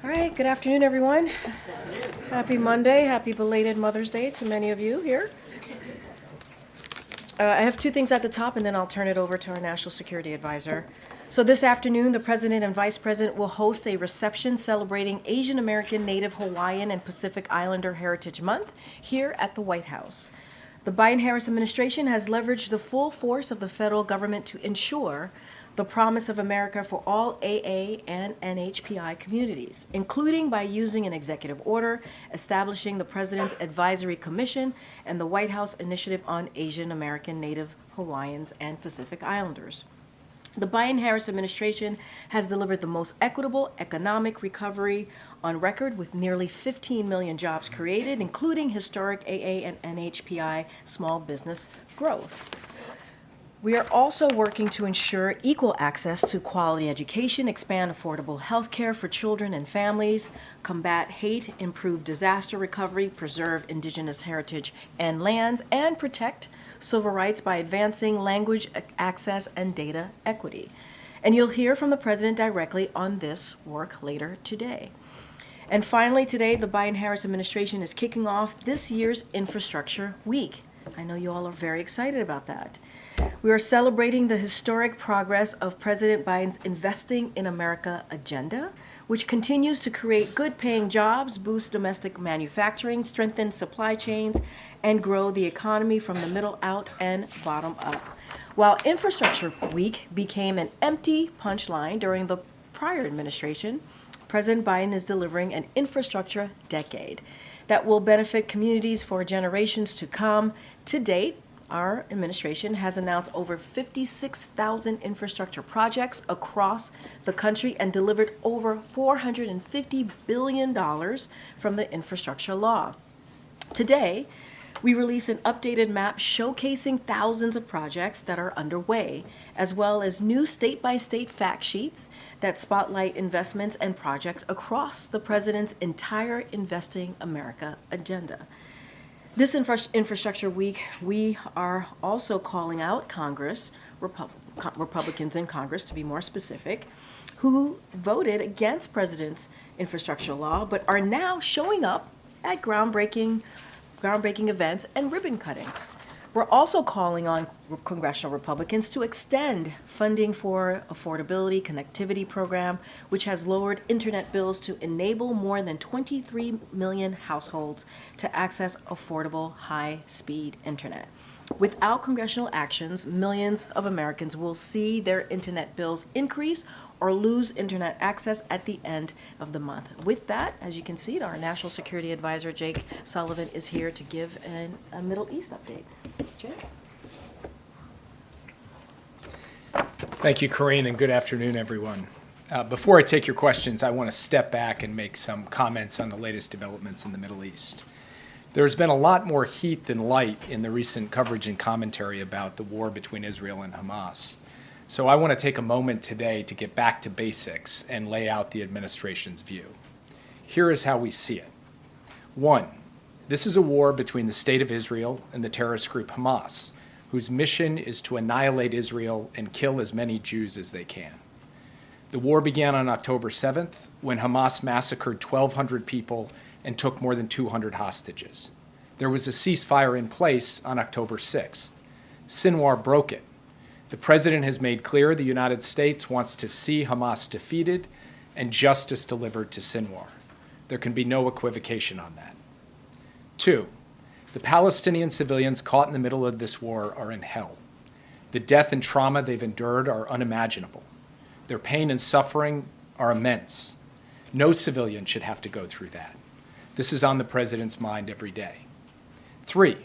All right, good afternoon, everyone. Happy Monday, happy belated Mother's Day to many of you here. I have two things at the top, and then I'll turn it over to our National Security Advisor. So this afternoon, the President and Vice President will host a reception celebrating Asian American, Native Hawaiian, and Pacific Islander Heritage Month here at the White House. The Biden-Harris administration has leveraged the full force of the federal government to ensure the promise of America for all AA and NHPI communities, including by using an executive order establishing the President's Advisory Commission and the White House Initiative on Asian American, Native Hawaiians, and Pacific Islanders. The Biden-Harris administration has delivered the most equitable economic recovery on record, with nearly 15 million jobs created, including historic AA and NHPI small business growth. We are also working to ensure equal access to quality education, expand affordable health care for children and families, combat hate, improve disaster recovery, preserve indigenous heritage and lands, and protect civil rights by advancing language access and data equity. And you'll hear from the President directly on this work later today. And finally, today, the Biden-Harris administration is kicking off this year's Infrastructure Week. I know you all are very excited about that. We are celebrating the historic progress of President Biden's Investing in America agenda, which continues to create good-paying jobs, boost domestic manufacturing, strengthen supply chains, and grow the economy from the middle out and bottom up. While Infrastructure Week became an empty punchline during the prior administration, President Biden is delivering an infrastructure decade that will benefit communities for generations to come. To date, our administration has announced over 56,000 infrastructure projects across the country and delivered over $450 billion from the infrastructure law. Today, we release an updated map showcasing thousands of projects that are underway, as well as new state-by-state fact sheets that spotlight investments and projects across the President's entire Investing America agenda. This Infrastructure Week, we are also calling out Congress, Republicans in Congress to be more specific, who voted against President's infrastructure law, but are now showing up at groundbreaking events and ribbon cuttings. We're also calling on congressional Republicans to extend funding for Affordability Connectivity Program, which has lowered internet bills to enable more than 23 million households to access affordable, high-speed internet. Without congressional actions, millions of Americans will see their internet bills increase or lose internet access at the end of the month. With that, as you can see, our National Security Advisor, Jake Sullivan, is here to give a Middle East update. Jake? Thank you, Karine, and good afternoon, everyone. Before I take your questions, I want to step back and make some comments on the latest developments in the Middle East. There's been a lot more heat than light in the recent coverage and commentary about the war between Israel and Hamas. So I want to take a moment today to get back to basics and lay out the administration's view. Here is how we see it. 1, this is a war between the State of Israel and the terrorist group Hamas, whose mission is to annihilate Israel and kill as many Jews as they can. The war began on October 7th, when Hamas massacred 1,200 people and took more than 200 hostages. There was a ceasefire in place on October 6th. Sinwar broke it. The president has made clear the United States wants to see Hamas defeated and justice delivered to Sinwar. There can be no equivocation on that. 2, the Palestinian civilians caught in the middle of this war are in hell. The death and trauma they've endured are unimaginable. Their pain and suffering are immense. No civilian should have to go through that. This is on the president's mind every day. 3,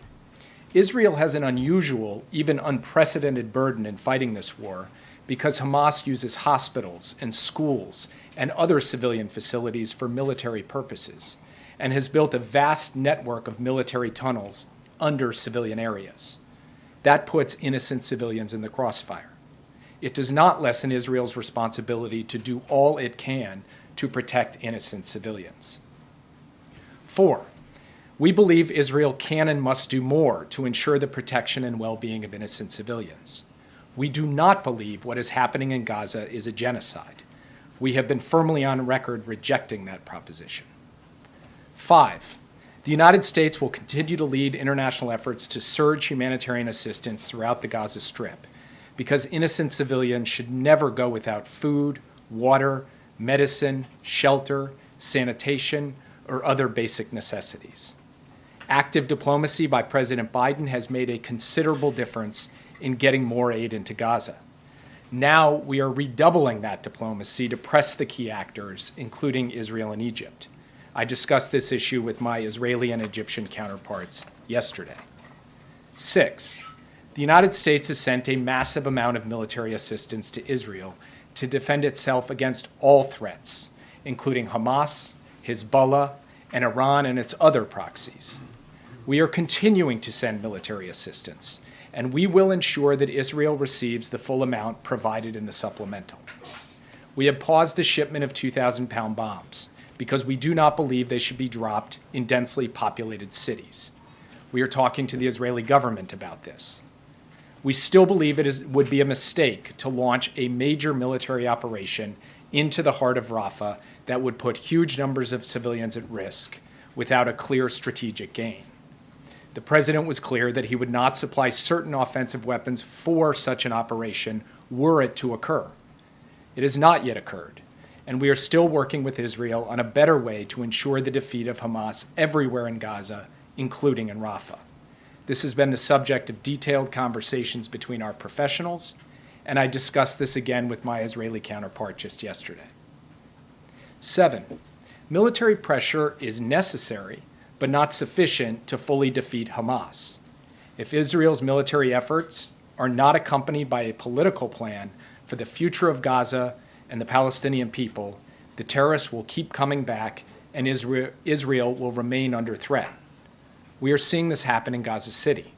Israel has an unusual, even unprecedented burden in fighting this war because Hamas uses hospitals and schools and other civilian facilities for military purposes and has built a vast network of military tunnels under civilian areas. That puts innocent civilians in the crossfire. It does not lessen Israel's responsibility to do all it can to protect innocent civilians. 4, we believe Israel can and must do more to ensure the protection and well-being of innocent civilians. We do not believe what is happening in Gaza is a genocide. We have been firmly on record rejecting that proposition. 5, the United States will continue to lead international efforts to surge humanitarian assistance throughout the Gaza Strip, because innocent civilians should never go without food, water, medicine, shelter, sanitation, or other basic necessities. Active diplomacy by President Biden has made a considerable difference in getting more aid into Gaza. Now we are redoubling that diplomacy to press the key actors, including Israel and Egypt. I discussed this issue with my Israeli and Egyptian counterparts yesterday. 6, the United States has sent a massive amount of military assistance to Israel to defend itself against all threats, including Hamas, Hezbollah, and Iran and its other proxies. We are continuing to send military assistance, and we will ensure that Israel receives the full amount provided in the supplemental. We have paused the shipment of 2,000-pound bombs because we do not believe they should be dropped in densely populated cities. We are talking to the Israeli government about this. We still believe would be a mistake to launch a major military operation into the heart of Rafah that would put huge numbers of civilians at risk without a clear strategic gain. The president was clear that he would not supply certain offensive weapons for such an operation were it to occur. It has not yet occurred, and we are still working with Israel on a better way to ensure the defeat of Hamas everywhere in Gaza, including in Rafah. This has been the subject of detailed conversations between our professionals, and I discussed this again with my Israeli counterpart just yesterday. 7, military pressure is necessary, but not sufficient to fully defeat Hamas. If Israel's military efforts are not accompanied by a political plan for the future of Gaza and the Palestinian people, the terrorists will keep coming back and Israel will remain under threat. We are seeing this happen in Gaza City.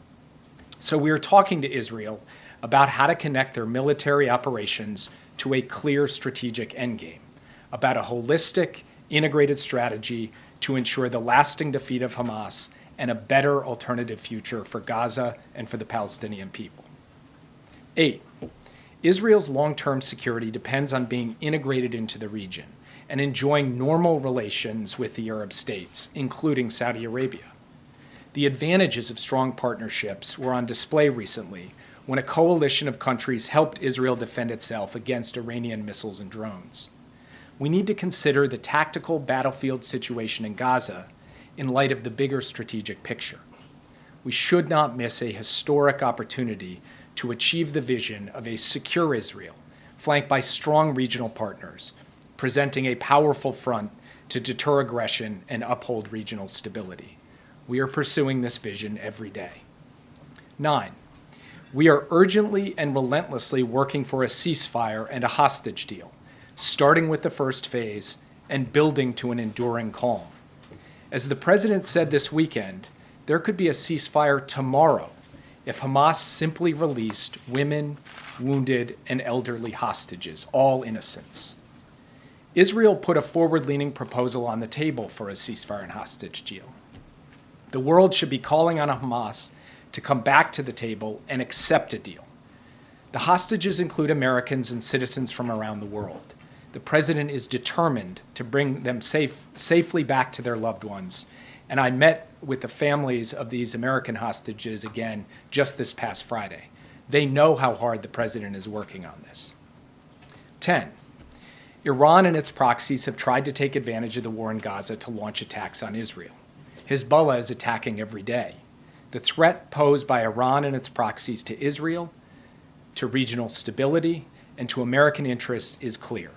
So we are talking to Israel about how to connect their military operations to a clear strategic endgame, about a holistic, integrated strategy to ensure the lasting defeat of Hamas and a better alternative future for Gaza and for the Palestinian people. 8, Israel's long-term security depends on being integrated into the region and enjoying normal relations with the Arab states, including Saudi Arabia. The advantages of strong partnerships were on display recently when a coalition of countries helped Israel defend itself against Iranian missiles and drones. We need to consider the tactical battlefield situation in Gaza in light of the bigger strategic picture. We should not miss a historic opportunity to achieve the vision of a secure Israel, flanked by strong regional partners, presenting a powerful front to deter aggression and uphold regional stability. We are pursuing this vision every day. 9, we are urgently and relentlessly working for a ceasefire and a hostage deal, starting with the first phase and building to an enduring calm. As the president said this weekend, there could be a ceasefire tomorrow if Hamas simply released women, wounded, and elderly hostages, all innocents. Israel put a forward-leaning proposal on the table for a ceasefire and hostage deal. The world should be calling on Hamas to come back to the table and accept a deal. The hostages include Americans and citizens from around the world. The president is determined to bring them safely back to their loved ones, and I met with the families of these American hostages again just this past Friday. They know how hard the president is working on this. 10, Iran and its proxies have tried to take advantage of the war in Gaza to launch attacks on Israel. Hezbollah is attacking every day. The threat posed by Iran and its proxies to Israel, to regional stability, and to American interests is clear.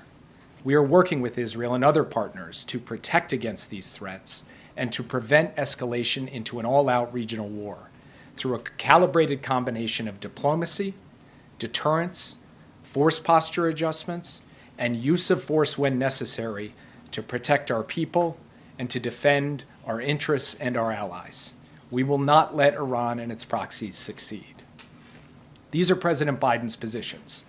We are working with Israel and other partners to protect against these threats and to prevent escalation into an all-out regional war through a calibrated combination of diplomacy, deterrence, force posture adjustments, and use of force when necessary to protect our people and to defend our interests and our allies. We will not let Iran and its proxies succeed. These are President Biden's positions.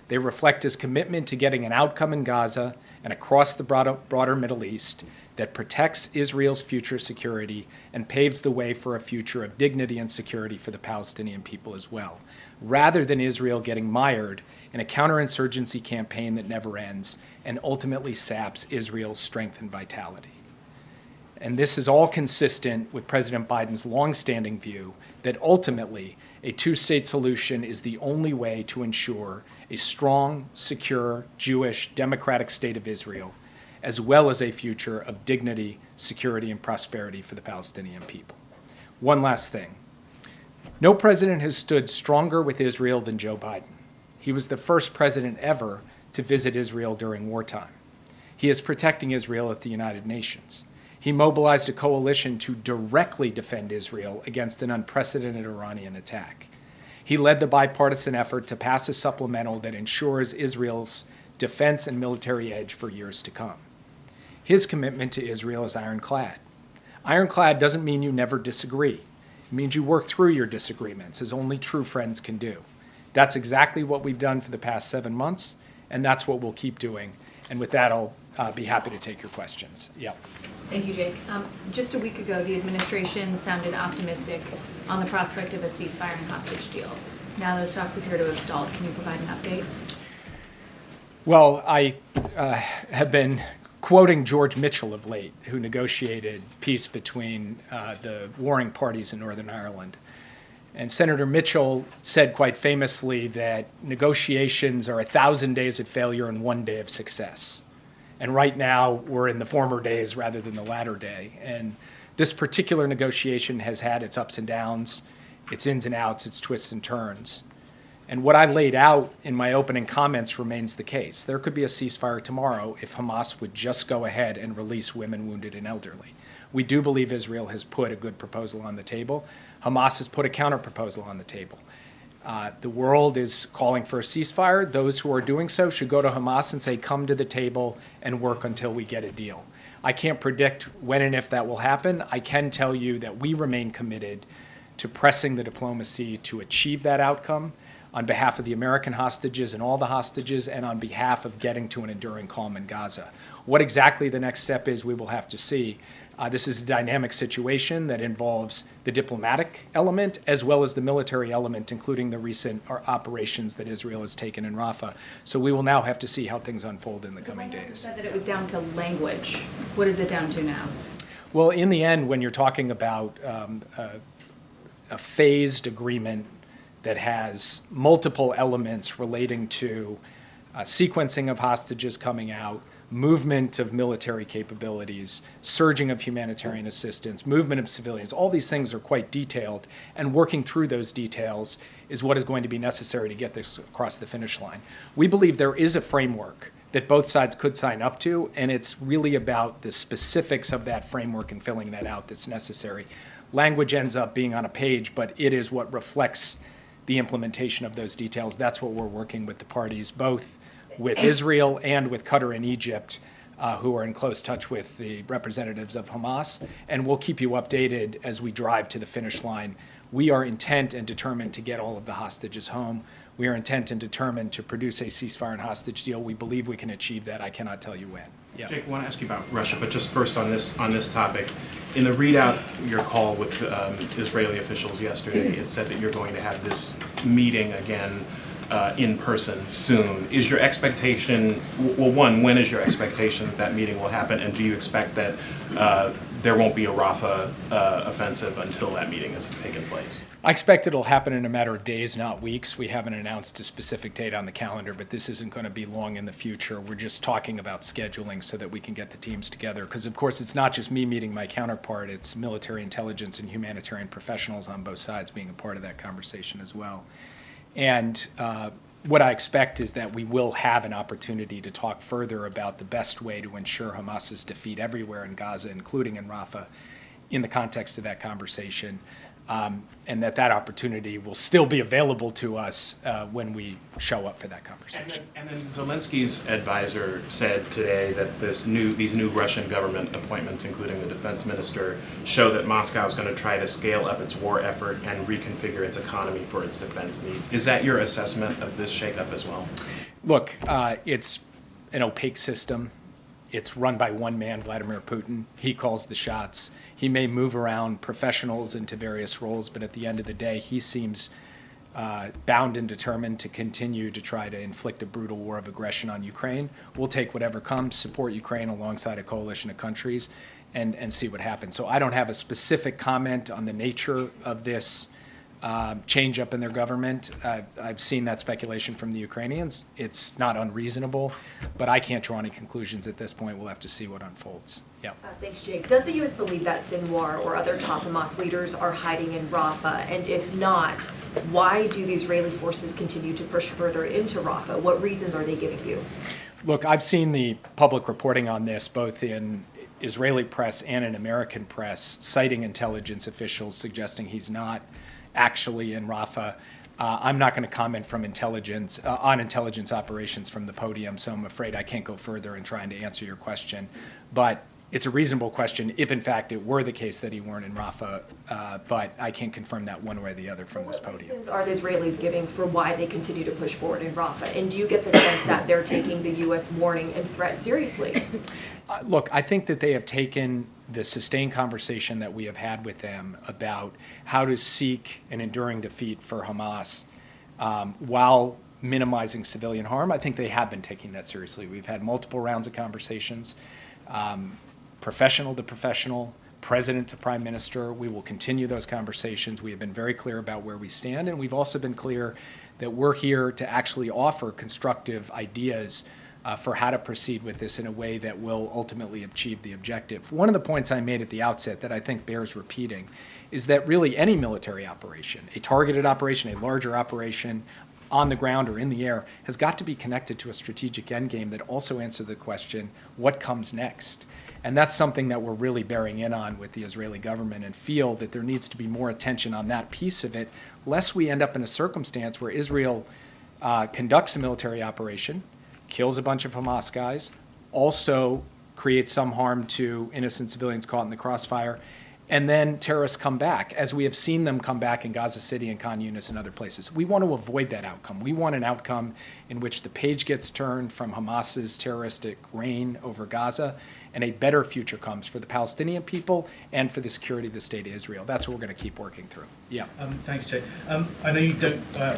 They reflect his commitment to getting an outcome in Gaza and across the broader Middle East that protects Israel's future security and paves the way for a future of dignity and security for the Palestinian people as well, rather than Israel getting mired in a counterinsurgency campaign that never ends and ultimately saps Israel's strength and vitality. And this is all consistent with President Biden's longstanding view that ultimately a two-state solution is the only way to ensure a strong, secure, Jewish, democratic state of Israel, as well as a future of dignity, security, and prosperity for the Palestinian people. One last thing. No president has stood stronger with Israel than Joe Biden. He was the first president ever to visit Israel during wartime. He is protecting Israel at the United Nations. He mobilized a coalition to directly defend Israel against an unprecedented Iranian attack. He led the bipartisan effort to pass a supplemental that ensures Israel's defense and military edge for years to come. His commitment to Israel is ironclad. Ironclad doesn't mean you never disagree. It means you work through your disagreements, as only true friends can do. That's exactly what we've done for the past 7 months, and that's what we'll keep doing. And with that, I'll be happy to take your questions. Yeah. Thank you, Jake. Just a week ago, the administration sounded optimistic on the prospect of a ceasefire and hostage deal. Now those talks appear to have stalled. Can you provide an update? Well, I have been quoting George Mitchell of late, who negotiated peace between the warring parties in Northern Ireland. And Senator Mitchell said quite famously that negotiations are 1,000 days of failure and 1 day of success. And right now, we're in the former days rather than the latter day. And this particular negotiation has had its ups and downs, its ins and outs, its twists and turns. And what I laid out in my opening comments remains the case. There could be a ceasefire tomorrow if Hamas would just go ahead and release women, wounded, and elderly. We do believe Israel has put a good proposal on the table. Hamas has put a counter-proposal on the table. The world is calling for a ceasefire. Those who are doing so should go to Hamas and say, come to the table and work until we get a deal. I can't predict when and if that will happen. I can tell you that we remain committed to pressing the diplomacy to achieve that outcome on behalf of the American hostages and all the hostages, and on behalf of getting to an enduring calm in Gaza. What exactly the next step is, we will have to see. This is a dynamic situation that involves the diplomatic element as well as the military element, including the recent operations that Israel has taken in Rafah. So we will now have to see how things unfold in the coming days. You said that it was down to language. What is it down to now? Well, in the end, when you're talking about a phased agreement that has multiple elements relating to sequencing of hostages coming out, movement of military capabilities, surging of humanitarian assistance, movement of civilians, all these things are quite detailed, and working through those details is what is going to be necessary to get this across the finish line. We believe there is a framework that both sides could sign up to, and it's really about the specifics of that framework and filling that out that's necessary. Language ends up being on a page, but it is what reflects the implementation of those details. That's what we're working with the parties, both with Israel and with Qatar and Egypt, who are in close touch with the representatives of Hamas, and we'll keep you updated as we drive to the finish line. We are intent and determined to get all of the hostages home. We are intent and determined to produce a ceasefire and hostage deal. We believe we can achieve that. I cannot tell you when. Yeah. Jake, I want to ask you about Russia, but just first on this topic. In the readout, your call with Israeli officials yesterday, it said that you're going to have this meeting again in person soon. Is your expectation, well, one, when is your expectation that that meeting will happen, and do you expect that there won't be a Rafah offensive until that meeting has taken place? I expect it'll happen in a matter of days, not weeks. We haven't announced a specific date on the calendar, but this isn't going to be long in the future. We're just talking about scheduling so that we can get the teams together. Because, of course, it's not just me meeting my counterpart. It's military intelligence and humanitarian professionals on both sides being a part of that conversation as well. And what I expect is that we will have an opportunity to talk further about the best way to ensure Hamas's defeat everywhere in Gaza, including in Rafah, in the context of that conversation. And that opportunity will still be available to us when we show up for that conversation. And then Zelensky's advisor said today that these new Russian government appointments, including the defense minister, show that Moscow is going to try to scale up its war effort and reconfigure its economy for its defense needs. Is that your assessment of this shakeup as well? Look, it's an opaque system. It's run by one man, Vladimir Putin. He calls the shots. He may move around professionals into various roles, but at the end of the day, he seems bound and determined to continue to try to inflict a brutal war of aggression on Ukraine. We'll take whatever comes, support Ukraine alongside a coalition of countries, and see what happens. So I don't have a specific comment on the nature of this change up in their government. I've seen that speculation from the Ukrainians. It's not unreasonable, but I can't draw any conclusions at this point. We'll have to see what unfolds. Yeah. Thanks, Jake. Does the U.S. believe that Sinwar or other top Hamas leaders are hiding in Rafah? And if not, why do the Israeli forces continue to push further into Rafah? What reasons are they giving you? Look, I've seen the public reporting on this, both in Israeli press and in American press, citing intelligence officials suggesting he's not actually in Rafah. I'm not going to comment from intelligence on intelligence operations from the podium, so I'm afraid I can't go further in trying to answer your question. But it's a reasonable question if, in fact, it were the case that he weren't in Rafah, but I can't confirm that one way or the other from this podium. What reasons are the Israelis giving for why they continue to push forward in Rafah? And do you get the sense that they're taking the U.S. warning and threat seriously? Look, I think that they have taken the sustained conversation that we have had with them about how to seek an enduring defeat for Hamas while minimizing civilian harm. I think they have been taking that seriously. We've had multiple rounds of conversations, professional to professional, president to prime minister. We will continue those conversations. We have been very clear about where we stand, and we've also been clear that we're here to actually offer constructive ideas for how to proceed with this in a way that will ultimately achieve the objective. One of the points I made at the outset that I think bears repeating is that really any military operation, a targeted operation, a larger operation on the ground or in the air, has got to be connected to a strategic endgame that also answers the question, what comes next? And that's something that we're really bearing in on with the Israeli government, and feel that there needs to be more attention on that piece of it, lest we end up in a circumstance where Israel conducts a military operation, kills a bunch of Hamas guys, also creates some harm to innocent civilians caught in the crossfire, and then terrorists come back, as we have seen them come back in Gaza City and Khan Yunis and other places. We want to avoid that outcome. We want an outcome in which the page gets turned from Hamas's terroristic reign over Gaza, and a better future comes for the Palestinian people and for the security of the state of Israel. That's what we're going to keep working through. Yeah. Thanks, Jay. I know you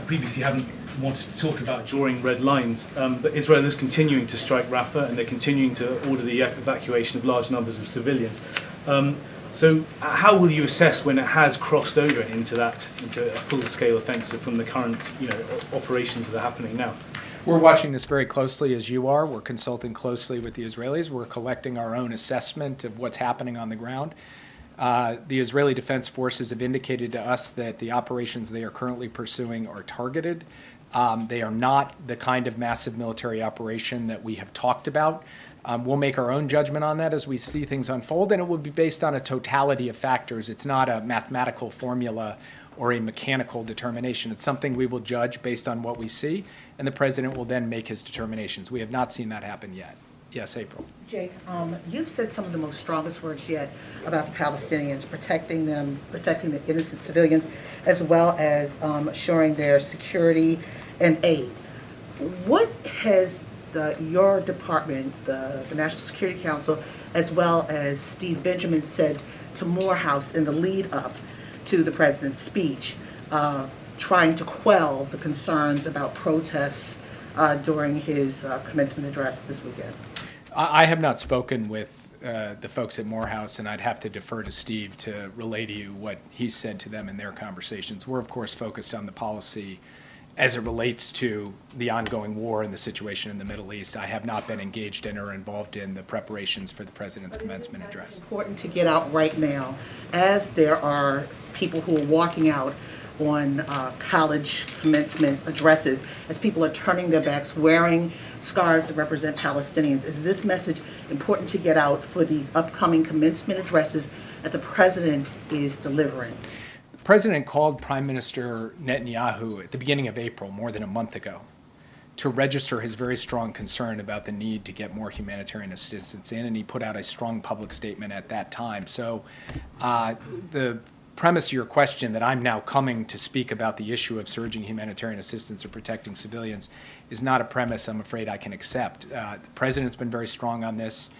previously haven't wanted to talk about drawing red lines, but Israel is continuing to strike Rafah, and they're continuing to order the evacuation of large numbers of civilians. So how will you assess when it has crossed over into a full-scale offensive from the current operations that are happening now? We're watching this very closely, as you are. We're consulting closely with the Israelis. We're collecting our own assessment of what's happening on the ground. The Israeli Defense Forces have indicated to us that the operations they are currently pursuing are targeted. They are not the kind of massive military operation that we have talked about. We'll make our own judgment on that as we see things unfold, and it will be based on a totality of factors. It's not a mathematical formula or a mechanical determination. It's something we will judge based on what we see, and the president will then make his determinations. We have not seen that happen yet. Yes, April. Jake, you've said some of the most strongest words yet about the Palestinians, protecting them, protecting the innocent civilians, as well as assuring their security and aid. What has your department, the National Security Council, as well as Steve Benjamin said to Morehouse in the lead up to the president's speech, trying to quell the concerns about protests during his commencement address this weekend? I have not spoken with the folks at Morehouse, and I'd have to defer to Steve to relay to you what he said to them in their conversations. We're, of course, focused on the policy as it relates to the ongoing war and the situation in the Middle East. I have not been engaged in or involved in the preparations for the president's commencement address. It's important to get out right now, as there are people who are walking out on college commencement addresses, as people are turning their backs, wearing scarves that represent Palestinians. Is this message important to get out for these upcoming commencement addresses that the president is delivering? The president called Prime Minister Netanyahu at the beginning of April, more than a month ago, to register his very strong concern about the need to get more humanitarian assistance in, and he put out a strong public statement at that time. So the premise of your question that I'm now coming to speak about the issue of surging humanitarian assistance or protecting civilians is not a premise I'm afraid I can accept. The president's been very strong on this.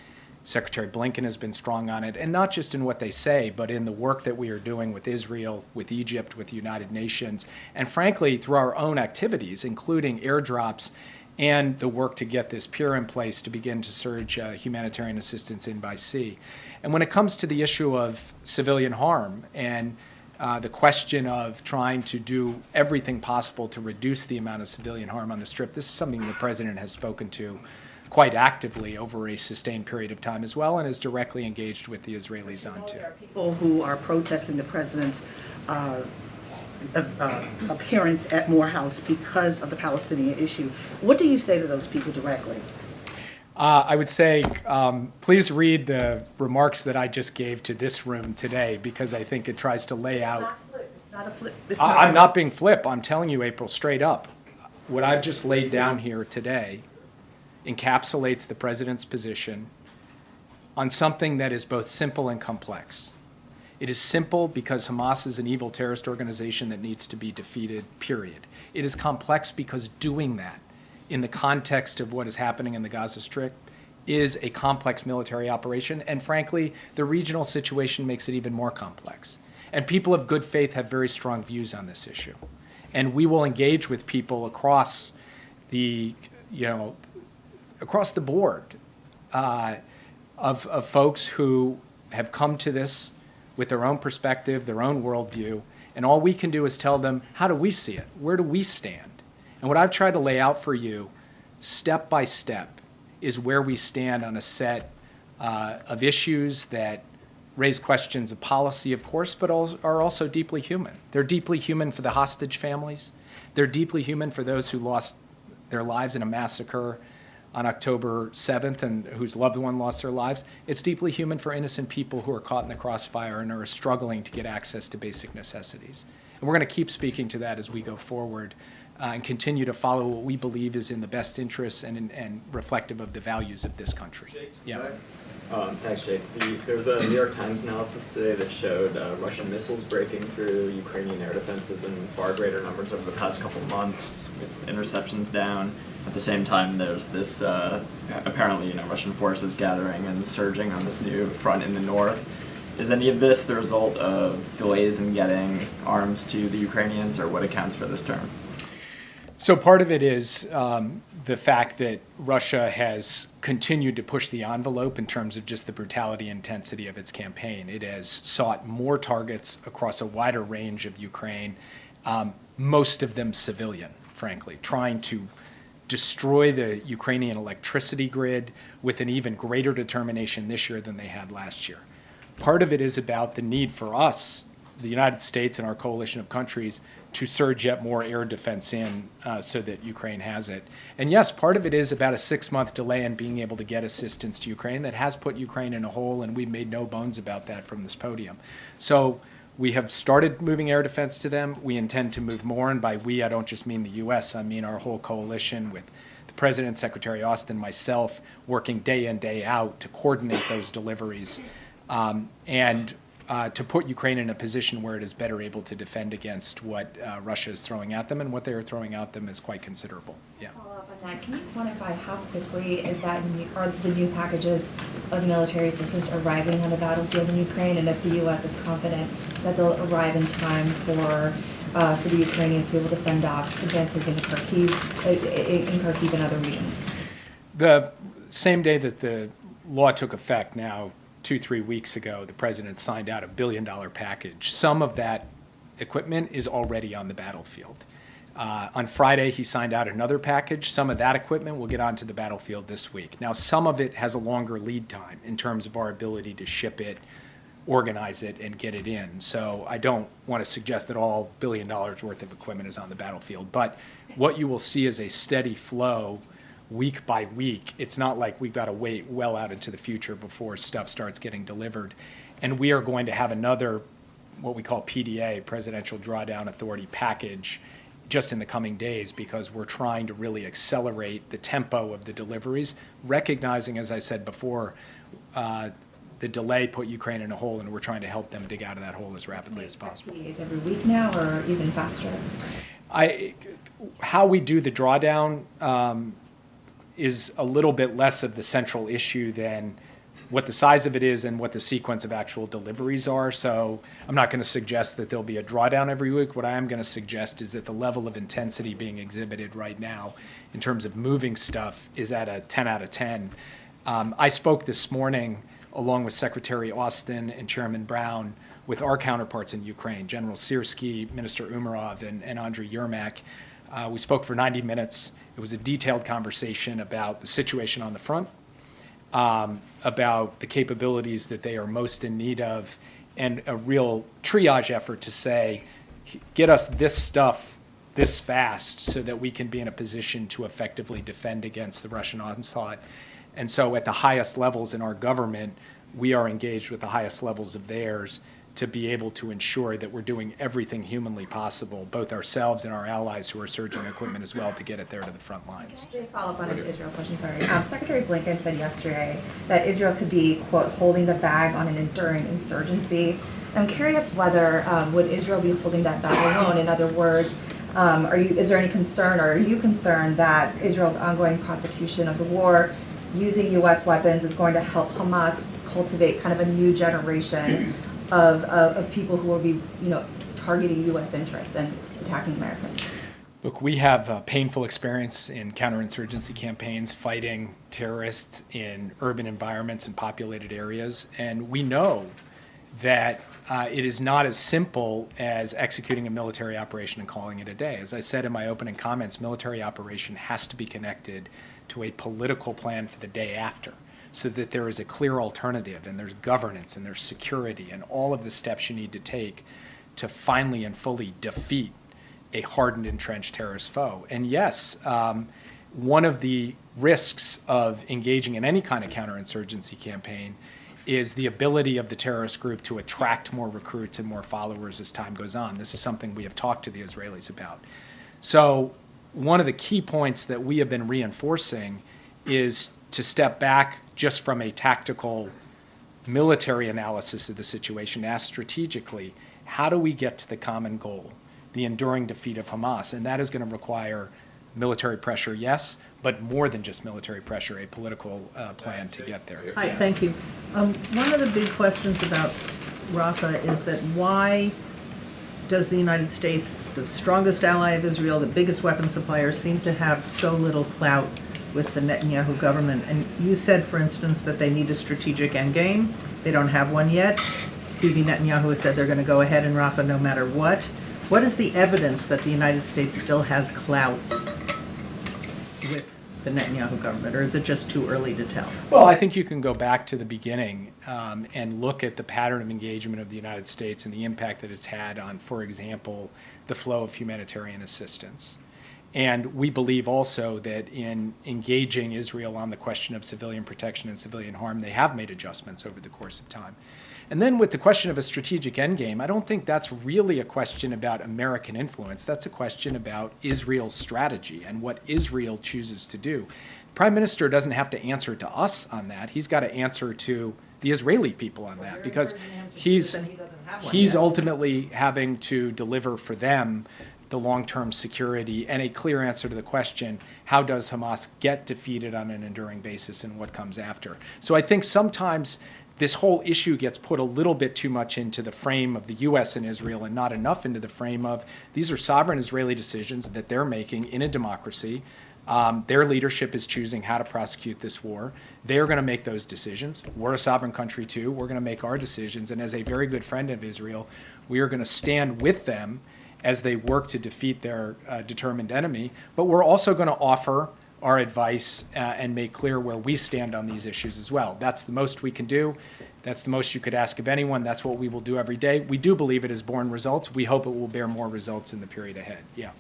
Secretary Blinken has been strong on it, and not just in what they say, but in the work that we are doing with Israel, with Egypt, with the United Nations, and frankly, through our own activities, including airdrops and the work to get this pier in place to begin to surge humanitarian assistance in by sea. And when it comes to the issue of civilian harm and the question of trying to do everything possible to reduce the amount of civilian harm on the Strip, this is something the president has spoken to quite actively over a sustained period of time as well, and is directly engaged with the Israelis on too. There are people who are protesting the president's appearance at Morehouse because of the Palestinian issue. What do you say to those people directly? I would say, please read the remarks that I just gave to this room today, because I think it tries to lay out. It's not a flip. I'm not being flip. I'm telling you, April, straight up. What I've just laid down here today encapsulates the president's position on something that is both simple and complex. It is simple because Hamas is an evil terrorist organization that needs to be defeated, period. It is complex because doing that in the context of what is happening in the Gaza Strip is a complex military operation, and frankly, the regional situation makes it even more complex. And people of good faith have very strong views on this issue. And we will engage with people across the, across the board of folks who have come to this with their own perspective, their own worldview, and all we can do is tell them, how do we see it? Where do we stand? And what I've tried to lay out for you, step by step, is where we stand on a set of issues that raise questions of policy, of course, but are also deeply human. They're deeply human for the hostage families. They're deeply human for those who lost their lives in a massacre on October 7th and whose loved one lost their lives. It's deeply human for innocent people who are caught in the crossfire and are struggling to get access to basic necessities. And we're going to keep speaking to that as we go forward and continue to follow what we believe is in the best interests and reflective of the values of this country. Yeah. Thanks, Jake. There was a New York Times analysis today that showed Russian missiles breaking through Ukrainian air defenses in far greater numbers over the past couple months, with interceptions down. At the same time, there's this apparently, Russian forces gathering and surging on this new front in the north. Is any of this the result of delays in getting arms to the Ukrainians, or what accounts for this turn? So part of it is the fact that Russia has continued to push the envelope in terms of just the brutality and intensity of its campaign. It has sought more targets across a wider range of Ukraine, most of them civilian, frankly, trying to destroy the Ukrainian electricity grid with an even greater determination this year than they had last year. Part of it is about the need for us, the United States and our coalition of countries, to surge yet more air defense in so that Ukraine has it. And yes, part of it is about a 6-month delay in being able to get assistance to Ukraine that has put Ukraine in a hole, and we've made no bones about that from this podium. So we have started moving air defense to them. We intend to move more, and by we, I don't just mean the U.S., I mean our whole coalition with the President, Secretary Austin, myself, working day in, day out to coordinate those deliveries and to put Ukraine in a position where it is better able to defend against what Russia is throwing at them, and what they are throwing at them is quite considerable. Yeah. Follow up on that. Can you quantify how quickly are the new packages of military assistance arriving on the battlefield in Ukraine, and if the U.S. is confident that they'll arrive in time for the Ukrainians to be able to fend off advances in Kharkiv and other regions? The same day that the law took effect, now 2-3 weeks ago, the president signed out $1 billion package. Some of that equipment is already on the battlefield. On Friday, he signed out another package. Some of that equipment will get onto the battlefield this week. Now, some of it has a longer lead time in terms of our ability to ship it, organize it, and get it in. So I don't want to suggest that all $1 billion worth of equipment is on the battlefield. But what you will see is a steady flow week by week. It's not like we've got to wait well out into the future before stuff starts getting delivered. And we are going to have another, what we call PDA, Presidential Drawdown Authority package, just in the coming days, because we're trying to really accelerate the tempo of the deliveries, recognizing, as I said before, The delay put Ukraine in a hole, and we're trying to help them dig out of that hole as rapidly as possible. PDAs every week now, or even faster? How we do the drawdown is a little bit less of the central issue than what the size of it is and what the sequence of actual deliveries are. So I'm not going to suggest that there'll be a drawdown every week. What I am going to suggest is that the level of intensity being exhibited right now in terms of moving stuff is at a 10 out of 10. I spoke this morning along with Secretary Austin and Chairman Brown with our counterparts in Ukraine, General Syrskyi, Minister Umarov, and Andriy Yermak. We spoke for 90 minutes. It was a detailed conversation about the situation on the front, about the capabilities that they are most in need of, and a real triage effort to say, get us this stuff this fast so that we can be in a position to effectively defend against the Russian onslaught. And so at the highest levels in our government, we are engaged with the highest levels of theirs to be able to ensure that we're doing everything humanly possible, both ourselves and our allies who are surging equipment as well, to get it there to the front lines. Actually, follow up on an Israel question, sorry. Secretary Blinken said yesterday that Israel could be, quote, holding the bag on an enduring insurgency. I'm curious whether, would Israel be holding that bag alone? In other words, is there any concern, or are you concerned that Israel's ongoing prosecution of the war using U.S. weapons is going to help Hamas cultivate kind of a new generation of people who will be, targeting U.S. interests and attacking Americans? Look, we have a painful experience in counterinsurgency campaigns, fighting terrorists in urban environments and populated areas, and we know that it is not as simple as executing a military operation and calling it a day. As I said in my opening comments, military operation has to be connected to a political plan for the day after, so that there is a clear alternative, and there's governance, and there's security, and all of the steps you need to take to finally and fully defeat a hardened, entrenched terrorist foe. And yes, one of the risks of engaging in any kind of counterinsurgency campaign is the ability of the terrorist group to attract more recruits and more followers as time goes on. This is something we have talked to the Israelis about. So one of the key points that we have been reinforcing is to step back just from a tactical military analysis of the situation, ask strategically, how do we get to the common goal, the enduring defeat of Hamas? And that is going to require military pressure, yes, but more than just military pressure, a political plan to get there. Hi, thank you. One of the big questions about Rafah is that why does the United States, the strongest ally of Israel, the biggest weapon supplier, seem to have so little clout with the Netanyahu government? And you said, for instance, that they need a strategic endgame. They don't have one yet. Bibi Netanyahu has said they're going to go ahead in Rafah no matter what. What is the evidence that the United States still has clout with the Netanyahu government, or is it just too early to tell? Well, I think you can go back to the beginning and look at the pattern of engagement of the United States and the impact that it's had on, for example, the flow of humanitarian assistance. And we believe also that in engaging Israel on the question of civilian protection and civilian harm, they have made adjustments over the course of time. And then with the question of a strategic endgame, I don't think that's really a question about American influence. That's a question about Israel's strategy and what Israel chooses to do. The Prime Minister doesn't have to answer to us on that. He's got to answer to the Israeli people on that, because he's ultimately having to deliver for them the long-term security and a clear answer to the question, how does Hamas get defeated on an enduring basis and what comes after? So I think sometimes this whole issue gets put a little bit too much into the frame of the U.S. and Israel and not enough into the frame of these are sovereign Israeli decisions that they're making in a democracy. Their leadership is choosing how to prosecute this war. They're going to make those decisions. We're a sovereign country too. We're going to make our decisions. And as a very good friend of Israel, we are going to stand with them as they work to defeat their determined enemy. But we're also going to offer our advice and make clear where we stand on these issues as well. That's the most we can do. That's the most you could ask of anyone. That's what we will do every day. We do believe it has borne results. We hope it will bear more results in the period ahead. Yeah.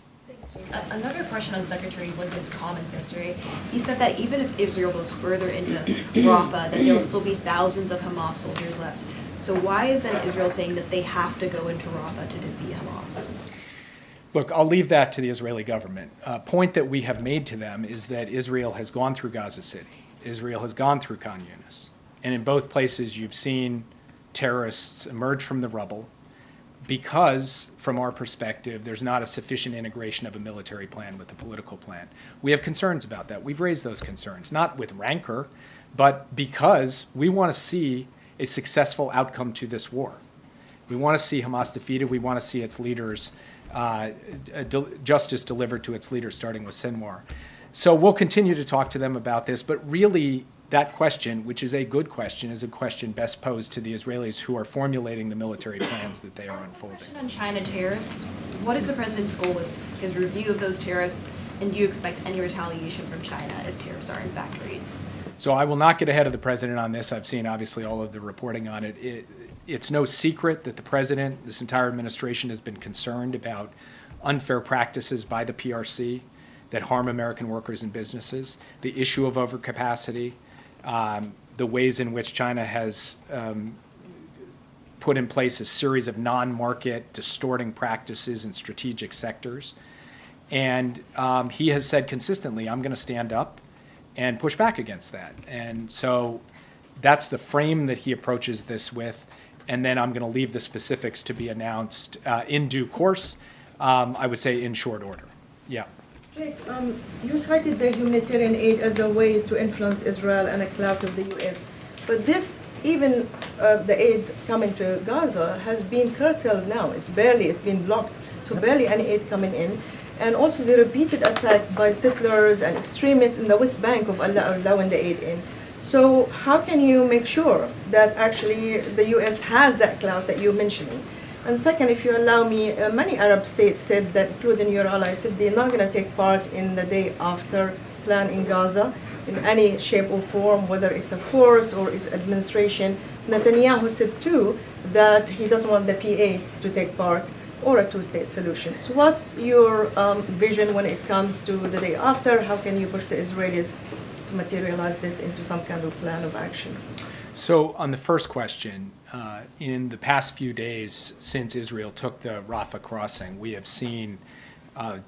Another question on Secretary Blinken's comments yesterday. He said that even if Israel goes further into Rafah, that there will still be thousands of Hamas soldiers left. So why is then Israel saying that they have to go into Rafah to defeat Hamas? Look, I'll leave that to the Israeli government. A point that we have made to them is that Israel has gone through Gaza City. Israel has gone through Khan Yunis. And in both places, you've seen terrorists emerge from the rubble because, from our perspective, there's not a sufficient integration of a military plan with the political plan. We have concerns about that. We've raised those concerns, not with rancor, but because we want to see a successful outcome to this war. We want to see Hamas defeated. We want to see its leaders, justice delivered to its leaders, starting with Sinwar. So we'll continue to talk to them about this, but really that question, which is a good question, is a question best posed to the Israelis who are formulating the military plans that they are unfolding. Question on China tariffs. What is the president's goal with his review of those tariffs, and do you expect any retaliation from China if tariffs are in fact raised? So I will not get ahead of the president on this. I've seen obviously all of the reporting on it. It's no secret that the president, this entire administration, has been concerned about unfair practices by the PRC that harm American workers and businesses, the issue of overcapacity, the ways in which China has put in place a series of non-market distorting practices in strategic sectors. And he has said consistently, I'm going to stand up and push back against that. And so that's the frame that he approaches this with. And then I'm going to leave the specifics to be announced in due course, I would say in short order. Yeah. Jake, you cited the humanitarian aid as a way to influence Israel and a clout of the U.S. But this, even the aid coming to Gaza, has been curtailed now. It's been blocked. So barely any aid coming in. And also the repeated attack by settlers and extremists in the West Bank of allowing the aid in. So how can you make sure that actually the U.S. has that clout that you're mentioning? And second, if you allow me, many Arab states said that, including your allies, said they're not going to take part in the day after plan in Gaza in any shape or form, whether it's a force or it's administration. Netanyahu said too that he doesn't want the PA to take part or a two-state solution. So what's your vision when it comes to the day after? How can you push the Israelis to materialize this into some kind of plan of action? So on the first question, in the past few days since Israel took the Rafah crossing, we have seen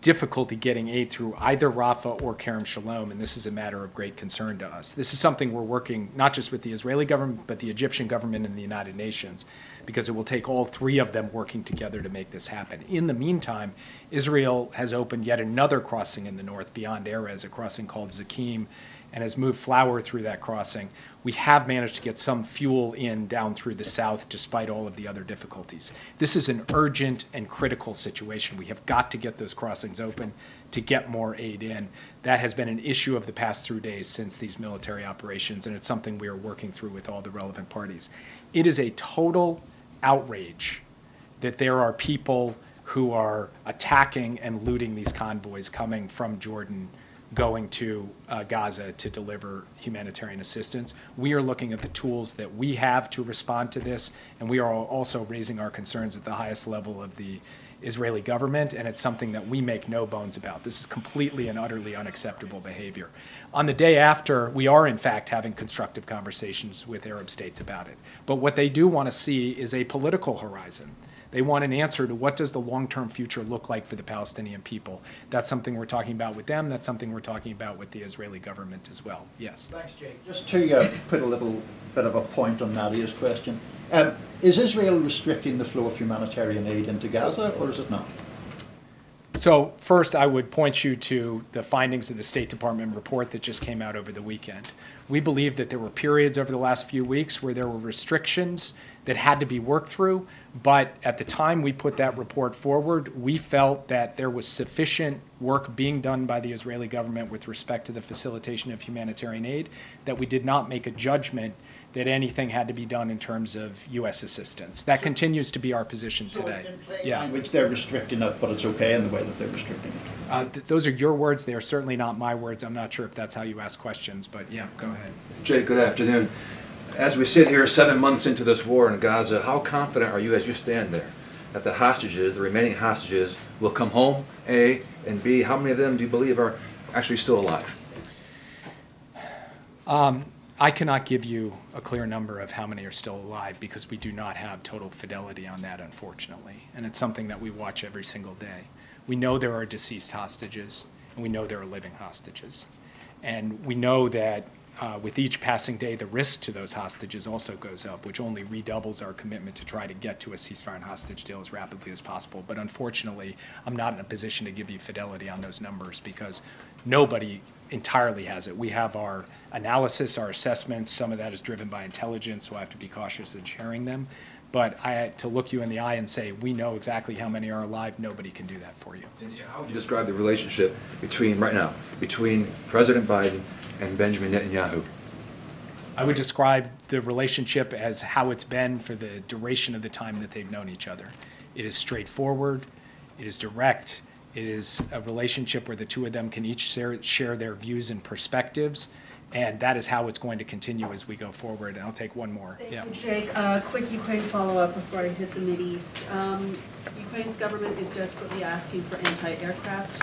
difficulty getting aid through either Rafah or Kerem Shalom, and this is a matter of great concern to us. This is something we're working not just with the Israeli government, but the Egyptian government and the United Nations, because it will take all three of them working together to make this happen. In the meantime, Israel has opened yet another crossing in the north beyond Erez, a crossing called Zakim, and has moved flour through that crossing. We have managed to get some fuel in down through the south despite all of the other difficulties. This is an urgent and critical situation. We have got to get those crossings open to get more aid in. That has been an issue of the past 3 days since these military operations, and it's something we are working through with all the relevant parties. It is a total outrage that there are people who are attacking and looting these convoys coming from Jordan going to Gaza to deliver humanitarian assistance. We are looking at the tools that we have to respond to this, and we are also raising our concerns at the highest level of the Israeli government, and it's something that we make no bones about. This is completely and utterly unacceptable behavior. On the day after, we are in fact having constructive conversations with Arab states about it. But what they do want to see is a political horizon. They want an answer to what does the long-term future look like for the Palestinian people. That's something we're talking about with them. That's something we're talking about with the Israeli government as well. Yes. Thanks, Jake. Just to put a little bit of a point on Nadia's question, is Israel restricting the flow of humanitarian aid into Gaza, or is it not? So first, I would point you to the findings of the State Department report that just came out over the weekend. We believe that there were periods over the last few weeks where there were restrictions that had to be worked through, but at the time we put that report forward, we felt that there was sufficient work being done by the Israeli government with respect to the facilitation of humanitarian aid that we did not make a judgment that anything had to be done in terms of U.S. assistance. That continues to be our position today. In plain language, they're restricting it, but it's okay in the way that they're restricting it. Those are your words. They are certainly not my words. I'm not sure if that's how you ask questions, but yeah, go ahead. Jay, good afternoon. As we sit here 7 months into this war in Gaza, how confident are you as you stand there that the hostages, the remaining hostages, will come home, A, and B, how many of them do you believe are actually still alive? I cannot give you a clear number of how many are still alive because we do not have total fidelity on that, unfortunately. And it's something that we watch every single day. We know there are deceased hostages, and we know there are living hostages. And we know that with each passing day, the risk to those hostages also goes up, which only redoubles our commitment to try to get to a ceasefire and hostage deal as rapidly as possible. But unfortunately, I'm not in a position to give you fidelity on those numbers because nobody entirely has it. We have our analysis, our assessments. Some of that is driven by intelligence, so I have to be cautious in sharing them. But to look you in the eye and say, we know exactly how many are alive, nobody can do that for you. And how would you describe the relationship right now, between President Biden and Benjamin Netanyahu? I would describe the relationship as how it's been for the duration of the time that they've known each other. It is straightforward, it is direct, it is a relationship where the two of them can each share their views and perspectives, and that is how it's going to continue as we go forward. And I'll take one more. Thank you, Jake. Quick Ukraine follow-up before I hit the Mideast. Ukraine's government is desperately asking for anti-aircraft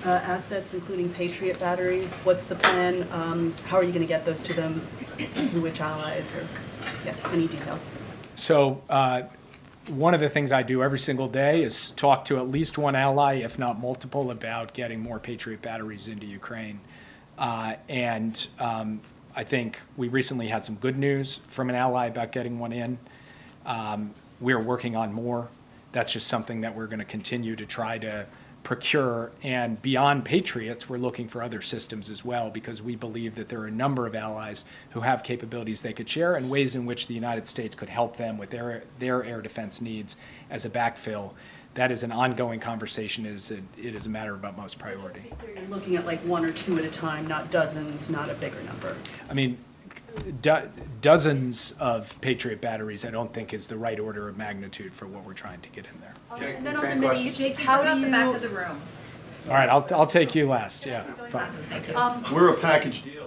assets, including Patriot batteries. What's the plan? How are you going to get those to them? Through which allies? Or any details? So one of the things I do every single day is talk to at least one ally, if not multiple, about getting more Patriot batteries into Ukraine. I think we recently had some good news from an ally about getting one in. We're working on more. That's just something that we're going to continue to try to procure. And beyond Patriots, we're looking for other systems as well, because we believe that there are a number of allies who have capabilities they could share and ways in which the United States could help them with their air defense needs as a backfill. That is an ongoing conversation. It is a matter of utmost priority. You're looking at like one or two at a time, not dozens, not a bigger number. I mean, dozens of Patriot batteries I don't think is the right order of magnitude for what we're trying to get in there. And then on the Mideast, how do you... the back of the room. All right, I'll take you last. Yeah. Fine. Awesome, thank you. We're a package deal.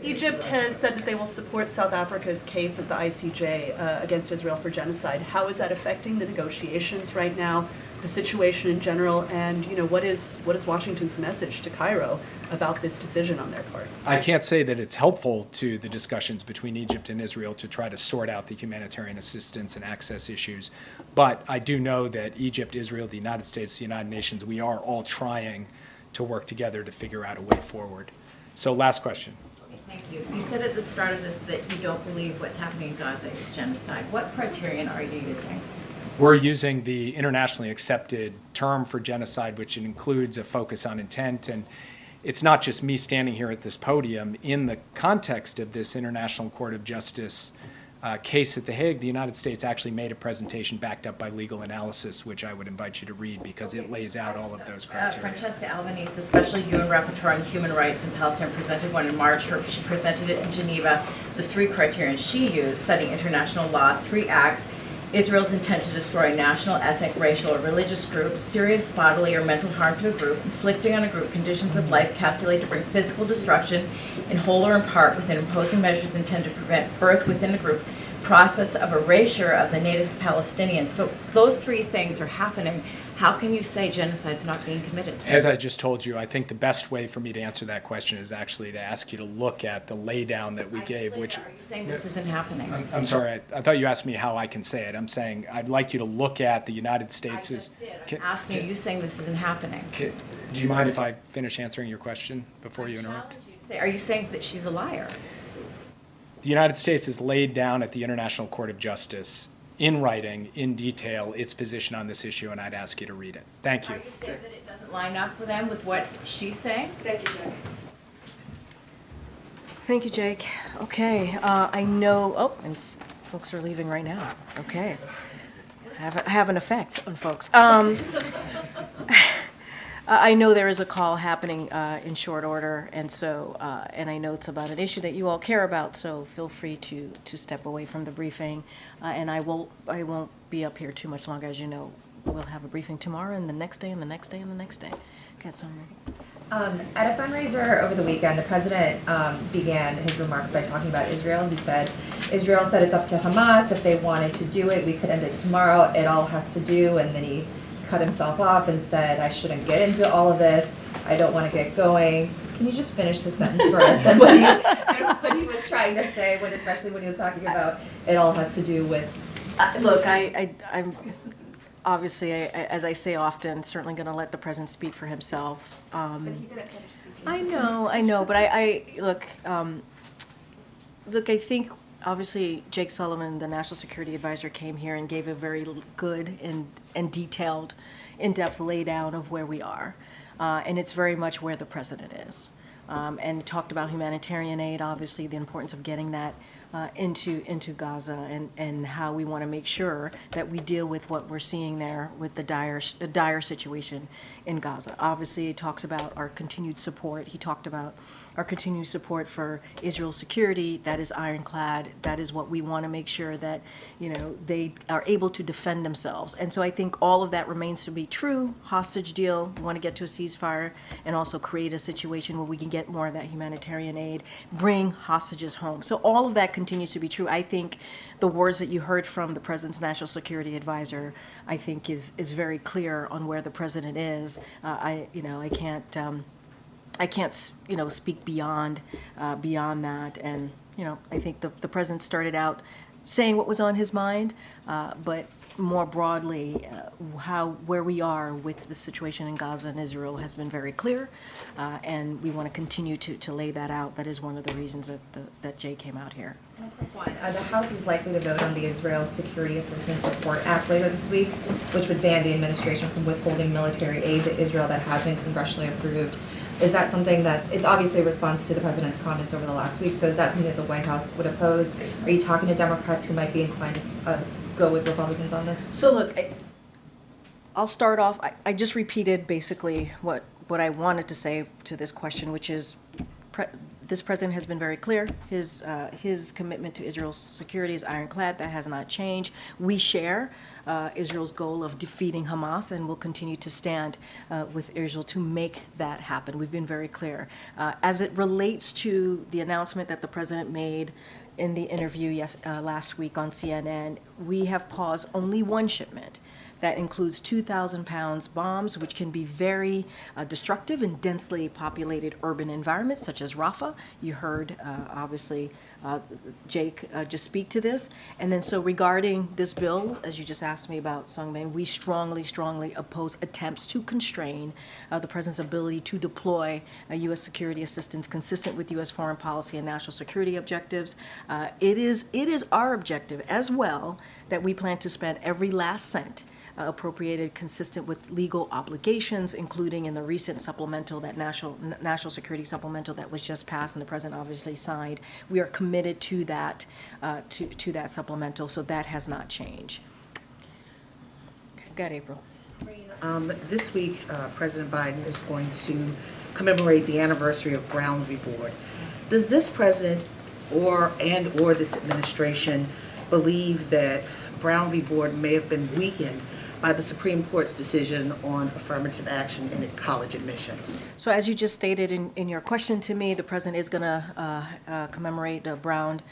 Egypt has said that they will support South Africa's case at the ICJ against Israel for genocide. How is that affecting the negotiations right now, the situation in general, and what is Washington's message to Cairo about this decision on their part? I can't say that it's helpful to the discussions between Egypt and Israel to try to sort out the humanitarian assistance and access issues, but I do know that Egypt, Israel, the United States, the United Nations, we are all trying to work together to figure out a way forward. So last question. Thank you. You said at the start of this that you don't believe what's happening in Gaza is genocide. What criterion are you using? We're using the internationally accepted term for genocide, which includes a focus on intent. And it's not just me standing here at this podium. In the context of this International Court of Justice case at The Hague, the United States actually made a presentation backed up by legal analysis, which I would invite you to read because it lays out all of those criteria. Francesca Albanese, the Special UN Rapporteur on Human Rights in Palestine, presented one in March. She presented it in Geneva. The three criterion she used, citing international law, 3 acts: Israel's intent to destroy national, ethnic, racial, or religious groups, serious bodily or mental harm to a group, inflicting on a group conditions of life calculated to bring physical destruction in whole or in part within imposing measures intended to prevent birth within the group, process of erasure of the native Palestinians. So those 3 things are happening. How can you say genocide's not being committed? As I just told you, I think the best way for me to answer that question is actually to ask you to look at the laydown that we gave, which... Are you saying this isn't happening? I'm sorry, I thought you asked me how I can say it. I'm saying I'd like you to look at the United States' I just did. I'm asking you saying this isn't happening. Do you mind if I finish answering your question before you interrupt? Are you saying that she's a liar? The United States has laid down at the International Court of Justice in writing, in detail, its position on this issue, and I'd ask you to read it. Thank you. Are you saying that it doesn't line up for them with what she's saying? Thank you, Jake. Thank you, Jake. Okay, I know, and folks are leaving right now. It's okay. I have an effect on folks. I know there is a call happening in short order, and so, and I know it's about an issue that you all care about, so feel free to step away from the briefing. And I won't be up here too much longer. As you know, we'll have a briefing tomorrow, and the next day, and the next day, and the next day. Got some. At a fundraiser over the weekend, the president began his remarks by talking about Israel. He said, Israel said it's up to Hamas. If they wanted to do it, we could end it tomorrow. It all has to do, and then he cut himself off and said, I shouldn't get into all of this. I don't want to get going. Can you just finish the sentence for us? And what he was trying to say, especially when he was talking about it all has to do with... Look, obviously, as I say often, certainly going to let the president speak for himself. But he didn't finish speaking. I know, but I look, I think obviously Jake Sullivan, the National Security Advisor, came here and gave a very good and detailed, in-depth laydown of where we are, and it's very much where the president is. And talked about humanitarian aid, obviously the importance of getting that into Gaza, and how we want to make sure that we deal with what we're seeing there with the dire situation in Gaza. Obviously, he talks about our continued support. He talked about our continued support for Israel's security. That is ironclad. That is what we want to make sure that, you know, they are able to defend themselves. And so I think all of that remains to be true. Hostage deal, we want to get to a ceasefire and also create a situation where we can get more of that humanitarian aid, bring hostages home. So all of that continues to be true. I think the words that you heard from the president's national security advisor, I think is very clear on where the president is. I can't speak beyond that. And I think the president started out saying what was on his mind, but more broadly, where we are with the situation in Gaza and Israel has been very clear, and we want to continue to lay that out. That is one of the reasons that Jay came out here. The House is likely to vote on the Israel Security Assistance Support Act later this week, which would ban the administration from withholding military aid to Israel that has been congressionally approved. Is that something that, it's obviously a response to the president's comments over the last week, so is that something that the White House would oppose? Are you talking to Democrats who might be inclined to go with Republicans on this? So look, I'll start off, I just repeated basically what I wanted to say to this question, which is this president has been very clear. His commitment to Israel's security is ironclad. That has not changed. We share Israel's goal of defeating Hamas, and will continue to stand with Israel to make that happen. We've been very clear. As it relates to the announcement that the president made in the interview last week on CNN, we have paused only one shipment. That includes 2,000 pounds bombs, which can be very destructive in densely populated urban environments, such as Rafah. You heard, obviously, Jake just speak to this. And then so regarding this bill, as you just asked me about, Sungmin, we strongly, strongly oppose attempts to constrain the president's ability to deploy U.S. security assistance consistent with U.S. foreign policy and national security objectives. It is our objective as well that we plan to spend every last cent appropriated consistent with legal obligations, including in the recent supplemental, that national security supplemental that was just passed and the president obviously signed. We are committed to that to that supplemental, so that has not changed. Okay, go ahead, April. This week, President Biden is going to commemorate the anniversary of Brown v. Board. Does this president or this administration believe that Brown v. Board may have been weakened by the Supreme Court's decision on affirmative action in college admissions? So as you just stated in your question to me, the president is going to commemorate Brown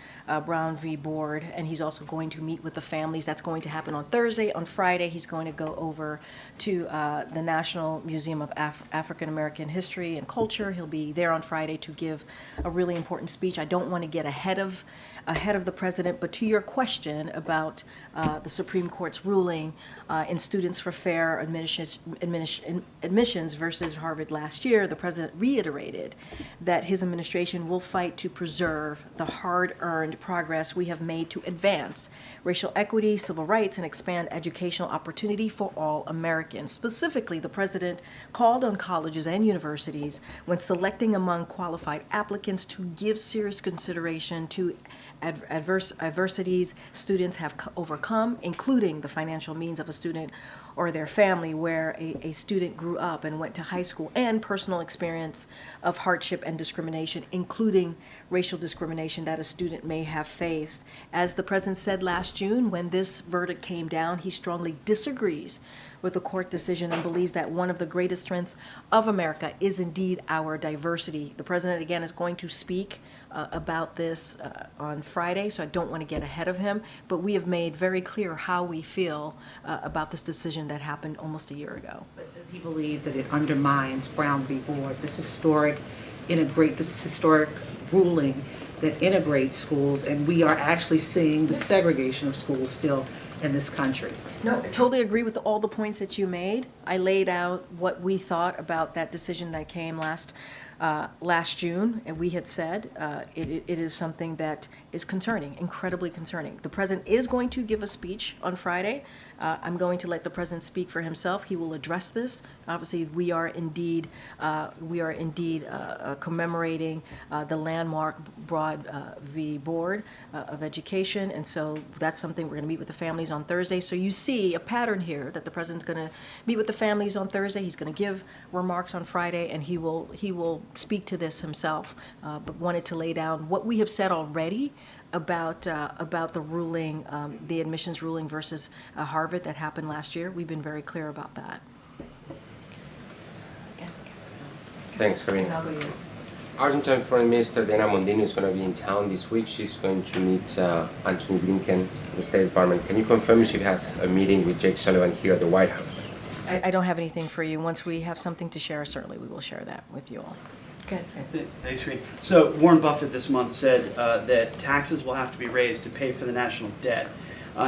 v. Board, and he's also going to meet with the families. That's going to happen on Thursday. On Friday, he's going to go over to the National Museum of African American History and Culture. He'll be there on Friday to give a really important speech. I don't want to get ahead of the president, but to your question about the Supreme Court's ruling in Students for Fair Admissions versus Harvard last year, the president reiterated that his administration will fight to preserve the hard-earned progress we have made to advance racial equity, civil rights, and expand educational opportunity for all Americans. Specifically, the president called on colleges and universities when selecting among qualified applicants to give serious consideration to adversities students have overcome, including the financial means of a student or their family where a student grew up and went to high school, and personal experience of hardship and discrimination, including racial discrimination that a student may have faced. As the president said last June, when this verdict came down, he strongly disagrees with the court decision and believes that one of the greatest strengths of America is indeed our diversity. The president, again, is going to speak about this on Friday, so I don't want to get ahead of him, but we have made very clear how we feel about this decision that happened almost a year ago. But does he believe that it undermines Brown v. Board, this historic ruling that integrates schools, and we are actually seeing the segregation of schools still in this country. No, I totally agree with all the points that you made. I laid out what we thought about that decision that came last June, and we had said it is something that is concerning, incredibly concerning. The president is going to give a speech on Friday. I'm going to let the president speak for himself. He will address this. Obviously, we are indeed commemorating the landmark Broad v. Board of Education, and so that's something we're going to meet with the families on Thursday. So you see a pattern here that the president's going to meet with the families on Thursday. He's going to give remarks on Friday, and he will speak to this himself. But wanted to lay down what we have said already about the ruling, the admissions ruling versus Harvard that happened last year. We've been very clear about that. Thanks, Karine. Argentine Foreign Minister Diana Mondino is going to be in town this week. She's going to meet Antony Blinken at the State Department. Can you confirm she has a meeting with Jake Sullivan here at the White House? I don't have anything for you. Once we have something to share, certainly we will share that with you all. Okay. Thanks, Karine. So Warren Buffett this month said that taxes will have to be raised to pay for the national debt.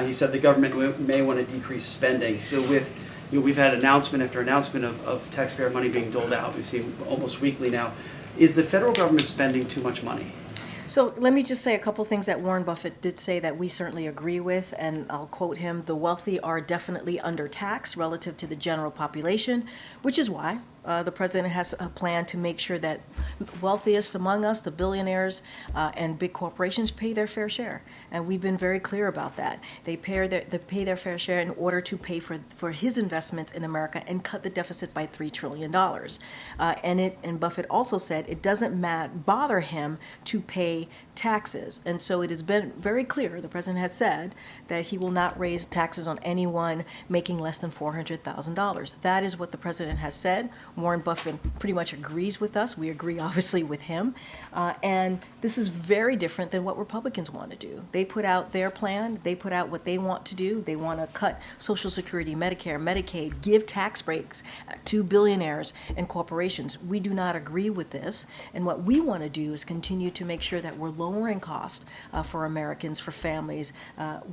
He said the government may want to decrease spending. So we've had announcement after announcement of taxpayer money being doled out. We've seen almost weekly now. Is the federal government spending too much money? So let me just say a couple things that Warren Buffett did say that we certainly agree with, and I'll quote him: "The wealthy are definitely undertaxed relative to the general population," which is why the president has a plan to make sure that wealthiest among us, the billionaires and big corporations, pay their fair share. And we've been very clear about that. They pay their fair share in order to pay for his investments in America and cut the deficit by $3 trillion. And Buffett also said it doesn't bother him to pay taxes. And so it has been very clear, the president has said, that he will not raise taxes on anyone making less than $400,000. That is what the president has said. Warren Buffett pretty much agrees with us. We agree, obviously, with him. And this is very different than what Republicans want to do. They put out their plan. They put out what they want to do. They want to cut Social Security, Medicare, Medicaid, give tax breaks to billionaires and corporations. We do not agree with this. And what we want to do is continue to make sure that we're lowering costs for Americans, for families,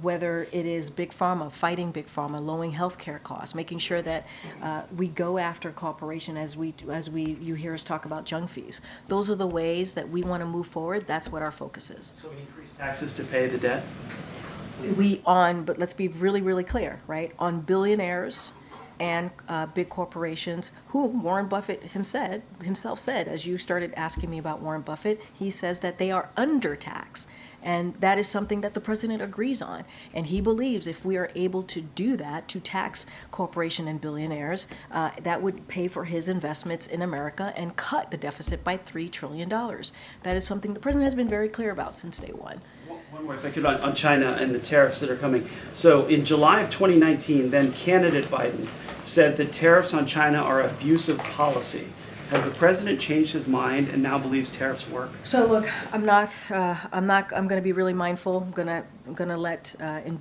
whether it is Big Pharma, fighting Big Pharma, lowering health care costs, making sure that we go after corporations as you hear us talk about junk fees. Those are the ways that we want to move forward. That's what our focus is. So we increase taxes to pay the debt? But let's be really, really clear, right? On billionaires and big corporations, whom Warren Buffett himself said, as you started asking me about Warren Buffett, he says that they are undertaxed. And that is something that the president agrees on. And he believes if we are able to do that, to tax corporation and billionaires, that would pay for his investments in America and cut the deficit by $3 trillion. That is something the president has been very clear about since day one. One more, if I could, on China and the tariffs that are coming. So in July of 2019, then candidate Biden said that tariffs on China are abusive policy. Has the president changed his mind and now believes tariffs work? So look, I'm going to be really mindful. I'm going to let in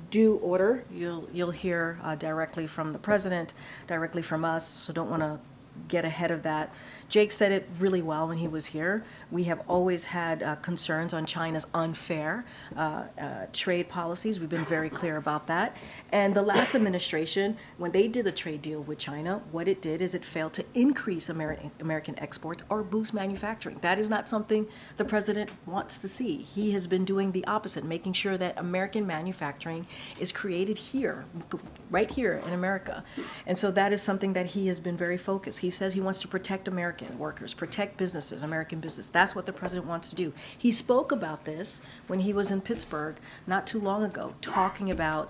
due order. You'll hear directly from the president, directly from us. So don't want to get ahead of that. Jake said it really well when he was here. We have always had concerns on China's unfair trade policies. We've been very clear about that. And the last administration, when they did a trade deal with China, what it did is it failed to increase American exports or boost manufacturing. That is not something the president wants to see. He has been doing the opposite, making sure that American manufacturing is created here, right here in America. And so that is something that he has been very focused. He says he wants to protect American workers, protect businesses, American business. That's what the president wants to do. He spoke about this when he was in Pittsburgh not too long ago, talking about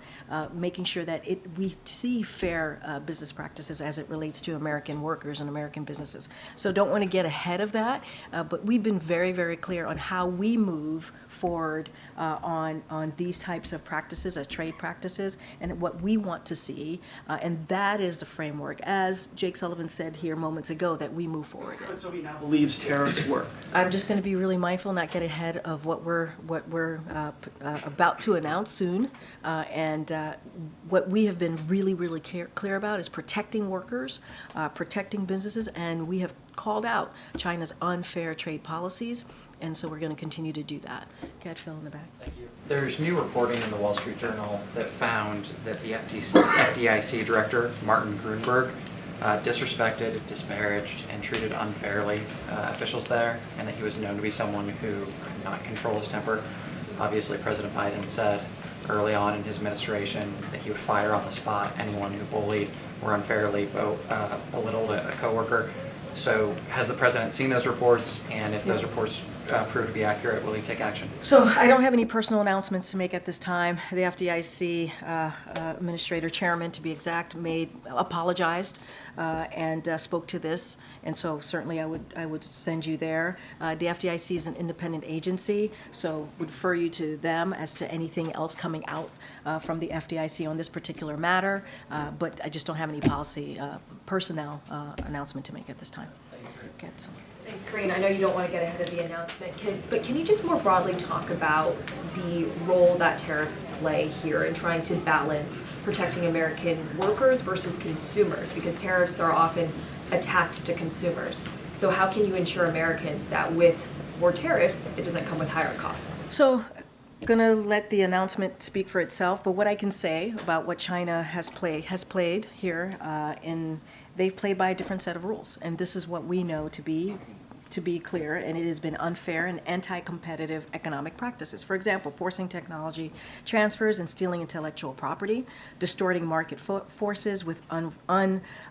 making sure that we see fair business practices as it relates to American workers and American businesses. So don't want to get ahead of that, but we've been very, very clear on how we move forward on these types of practices as trade practices and what we want to see, and that is the framework. As Jake Sullivan said here moments ago that we move forward in. But so he now believes tariffs work. I'm just going to be really mindful, not get ahead of what we're about to announce soon. What we have been really clear about is protecting workers, protecting businesses, and we have called out China's unfair trade policies, and so we're going to continue to do that. Go ahead, Phil, in the back. There's new reporting in the Wall Street Journal that found that the FDIC director, Martin Grunberg, disrespected, disparaged, and treated unfairly officials there, and that he was known to be someone who could not control his temper. Obviously, President Biden said early on in his administration that he would fire on the spot anyone who bullied or unfairly belittled a coworker. So has the president seen those reports, and if those reports prove to be accurate, will he take action? So I don't have any personal announcements to make at this time. The FDIC administrator, chairman to be exact, apologized and spoke to this, and so certainly I would send you there. The FDIC is an independent agency, so would refer you to them as to anything else coming out from the FDIC on this particular matter, but I just don't have any policy personnel announcement to make at this time. Thanks, Karine. I know you don't want to get ahead of the announcement, but can you just more broadly talk about the role that tariffs play here in trying to balance protecting American workers versus consumers? Because tariffs are often a tax to consumers. So how can you ensure Americans that with more tariffs, it doesn't come with higher costs? So I'm going to let the announcement speak for itself, but what I can say about what China has played here, they've played by a different set of rules, and this is what we know to be clear, and it has been unfair and anti-competitive economic practices. For example, forcing technology transfers and stealing intellectual property, distorting market forces with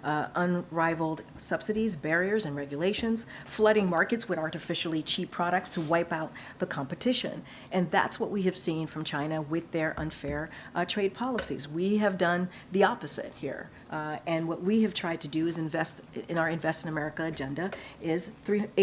unrivaled subsidies, barriers, and regulations, flooding markets with artificially cheap products to wipe out the competition. And that's what we have seen from China with their unfair trade policies. We have done the opposite here. And what we have tried to do is invest in our Invest in America agenda is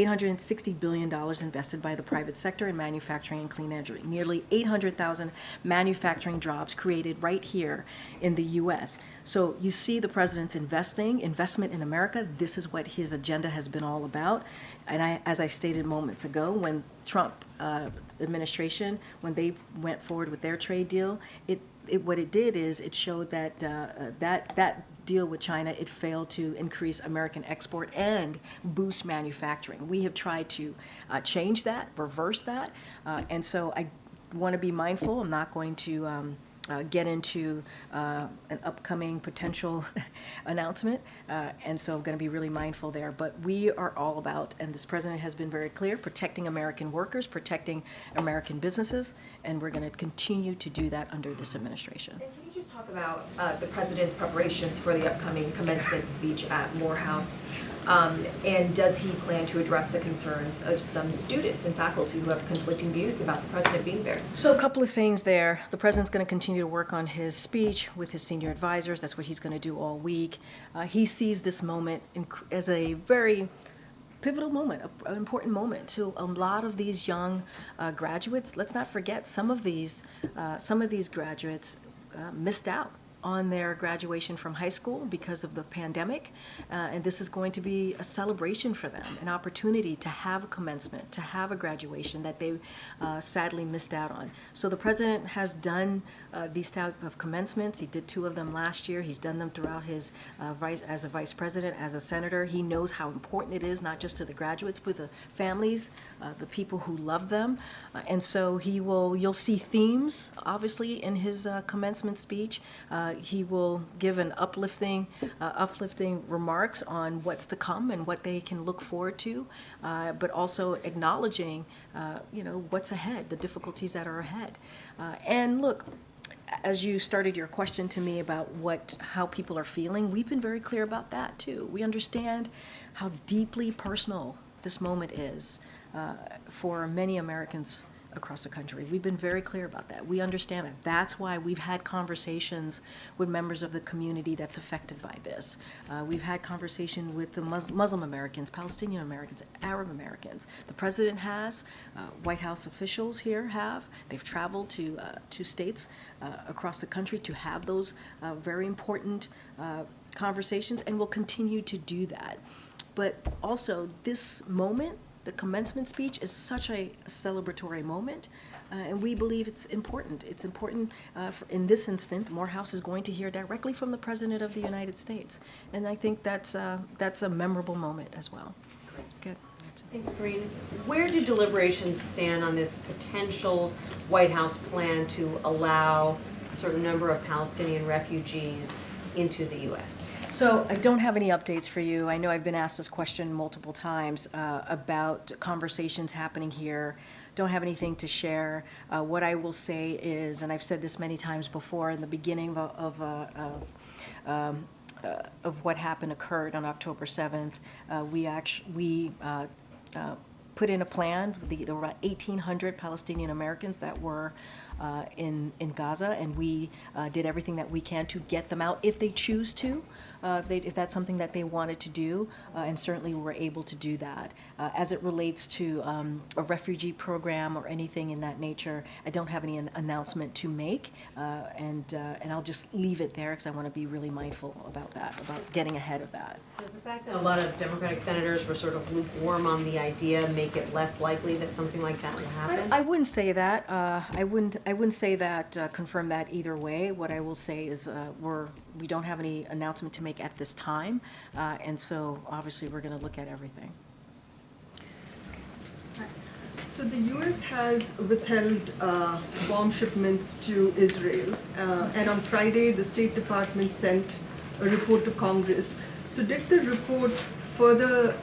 $860 billion invested by the private sector in manufacturing and clean energy. Nearly 800,000 manufacturing jobs created right here in the U.S. So you see the president's investment in America. This is what his agenda has been all about. And as I stated moments ago, when Trump administration, when they went forward with their trade deal, what it did is it showed that that deal with China, it failed to increase American export and boost manufacturing. We have tried to change that, reverse that, and so I want to be mindful. I'm not going to get into an upcoming potential announcement, and so I'm going to be really mindful there. But we are all about, and this president has been very clear, protecting American workers, protecting American businesses, and we're going to continue to do that under this administration. And can you just talk about the president's preparations for the upcoming commencement speech at Morehouse? And does he plan to address the concerns of some students and faculty who have conflicting views about the president being there? So a couple of things there. The president's going to continue to work on his speech with his senior advisors. That's what he's going to do all week. He sees this moment as a very pivotal moment, an important moment to a lot of these young graduates. Let's not forget some of these graduates missed out on their graduation from high school because of the pandemic, and this is going to be a celebration for them, an opportunity to have a commencement, to have a graduation that they sadly missed out on. So the president has done these type of commencements. He did 2 of them last year. He's done them throughout his as a vice president, as a senator. He knows how important it is, not just to the graduates, but the families, the people who love them, and so you'll see themes, obviously, in his commencement speech. He will give an uplifting remarks on what's to come and what they can look forward to, but also acknowledging, what's ahead, the difficulties that are ahead. And look, as you started your question to me about how people are feeling, we've been very clear about that too. We understand how deeply personal this moment is for many Americans across the country. We've been very clear about that. We understand that. That's why we've had conversations with members of the community that's affected by this. We've had conversation with the Muslim Americans, Palestinian Americans, Arab Americans. The president has, White House officials here have. They've traveled to states across the country to have those very important conversations, and will continue to do that. But also, this moment, the commencement speech, is such a celebratory moment, and we believe it's important. It's important in this instant. Morehouse is going to hear directly from the President of the United States, and I think that's a memorable moment as well. Good. Thanks, Karine. Where do deliberations stand on this potential White House plan to allow a certain number of Palestinian refugees into the U.S.? So I don't have any updates for you. I know I've been asked this question multiple times about conversations happening here. Don't have anything to share. What I will say is, and I've said this many times before, in the beginning of what happened occurred on October 7th, we put in a plan. There were about 1,800 Palestinian Americans that were in Gaza, and we did everything that we can to get them out if they choose to, if that's something that they wanted to do, and certainly we were able to do that. As it relates to a refugee program or anything in that nature, I don't have any announcement to make, and I'll just leave it there because I want to be really mindful about that, about getting ahead of that. Does the fact that a lot of Democratic senators were sort of lukewarm on the idea make it less likely that something like that would happen? I wouldn't say that. I wouldn't say that, confirm that either way. What I will say is we don't have any announcement to make at this time, and so obviously we're going to look at everything. So the U.S. has withheld bomb shipments to Israel, and on Friday the State Department sent a report to Congress. So did the report further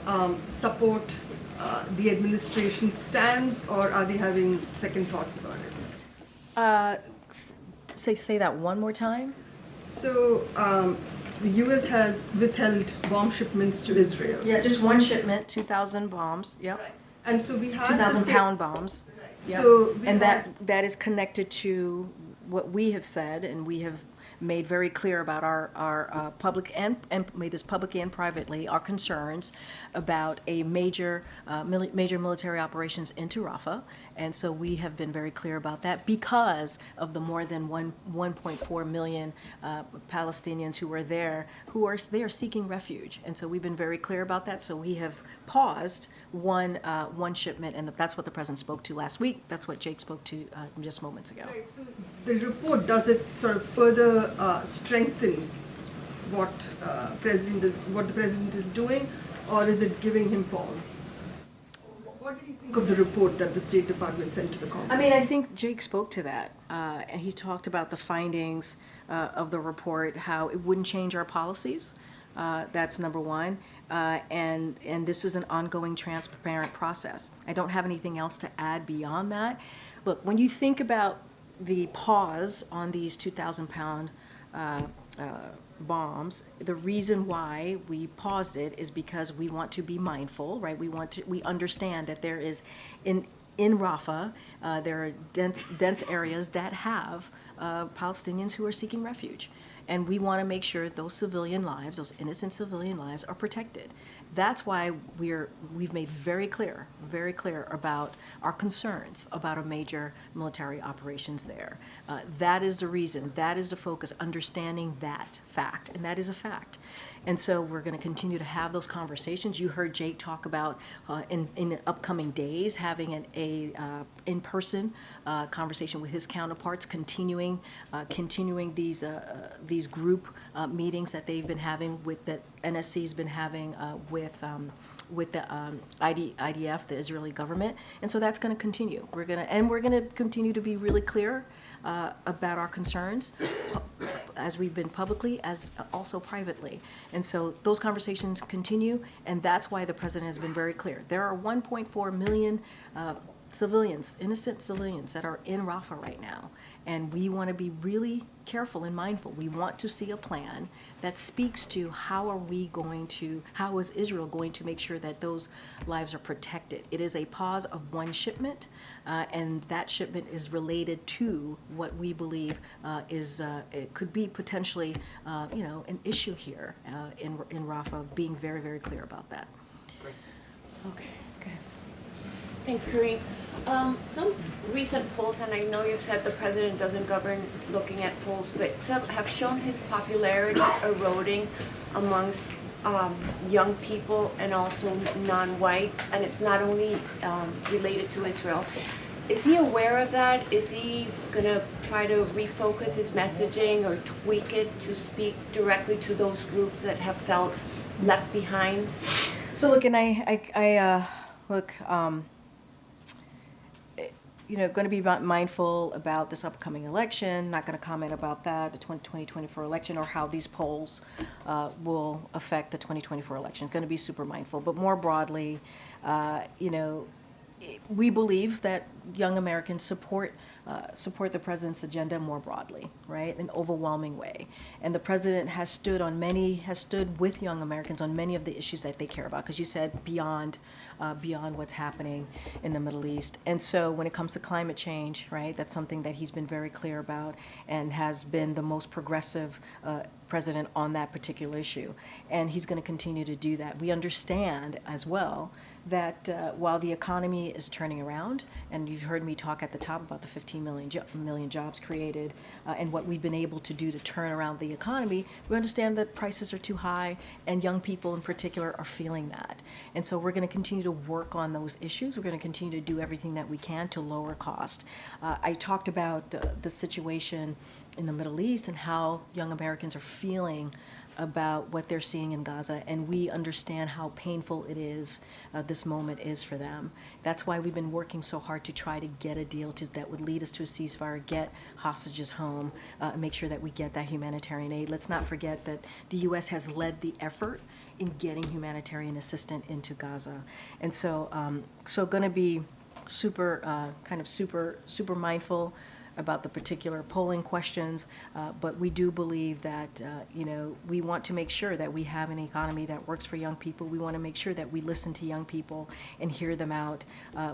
support the administration's stance, or are they having second thoughts about it? Say that one more time. So the U.S. has withheld bomb shipments to Israel. Yeah, just one shipment, 2,000 bombs. Yep. Right. And so we have 2,000-pound bombs. Right. Yep. So and that is connected to what we have said, and we have made very clear about our public and made this publicly and privately, our concerns about a major military operations into Rafah. And so we have been very clear about that because of the more than 1.4 million Palestinians who are there, who are seeking refuge. And so we've been very clear about that. So we have paused one shipment, and that's what the president spoke to last week. That's what Jake spoke to just moments ago. Right, so the report, does it sort of further strengthen what the president is doing, or is it giving him pause? What did you think of the report that the State Department sent to the Congress? I mean, I think Jake spoke to that, and he talked about the findings of the report, how it wouldn't change our policies. That's number one, and this is an ongoing, transparent process. I don't have anything else to add beyond that. Look, when you think about the pause on these 2,000-pound bombs, the reason why we paused it is because we want to be mindful, right? We understand that there is in Rafah, there are dense areas that have Palestinians who are seeking refuge. And we want to make sure those civilian lives, those innocent civilian lives, are protected. That's why we've made very clear about our concerns about a major military operations there. That is the reason, that is the focus, understanding that fact, and that is a fact. And so we're going to continue to have those conversations. You heard Jake talk about in upcoming days having an in-person conversation with his counterparts, continuing these group meetings that they've been having that NSC's been having with the IDF, the Israeli government, and so that's going to continue. We're going to continue to be really clear about our concerns, as we've been publicly, as also privately, and so those conversations continue, and that's why the president has been very clear. There are 1.4 million civilians, innocent civilians that are in Rafah right now. And we want to be really careful and mindful. We want to see a plan that speaks to how is Israel going to make sure that those lives are protected. It is a pause of one shipment, and that shipment is related to what we believe it could be potentially, an issue here in Rafah, being very, very clear about that. Great. Okay, go ahead. Thanks, Karine. Some recent polls, and I know you've said the president doesn't govern looking at polls, but some have shown his popularity eroding amongst young people and also non-whites, and it's not only related to Israel. Is he aware of that? Is he going to try to refocus his messaging or tweak it to speak directly to those groups that have felt left behind? So look, and going to be mindful about this upcoming election, not going to comment about that, the 2024 election, or how these polls will affect the 2024 election. Going to be super mindful. But more broadly, we believe that young Americans support the president's agenda more broadly, right? In an overwhelming way. And the president has stood with young Americans on many of the issues that they care about, because you said beyond what's happening in the Middle East. And so when it comes to climate change, right, that's something that he's been very clear about and has been the most progressive president on that particular issue. And he's going to continue to do that. We understand as well that while the economy is turning around, and you've heard me talk at the top about the 15 million jobs created and what we've been able to do to turn around the economy, we understand that prices are too high, and young people in particular are feeling that. And so we're going to continue to work on those issues. We're going to continue to do everything that we can to lower cost. I talked about the situation in the Middle East and how young Americans are feeling about what they're seeing in Gaza, and we understand how painful it is, this moment is for them. That's why we've been working so hard to try to get a deal that would lead us to a ceasefire, get hostages home, make sure that we get that humanitarian aid. Let's not forget that the U.S. has led the effort in getting humanitarian assistance into Gaza. And so, going to be super mindful about the particular polling questions, but we do believe that we want to make sure that we have an economy that works for young people. We want to make sure that we listen to young people and hear them out.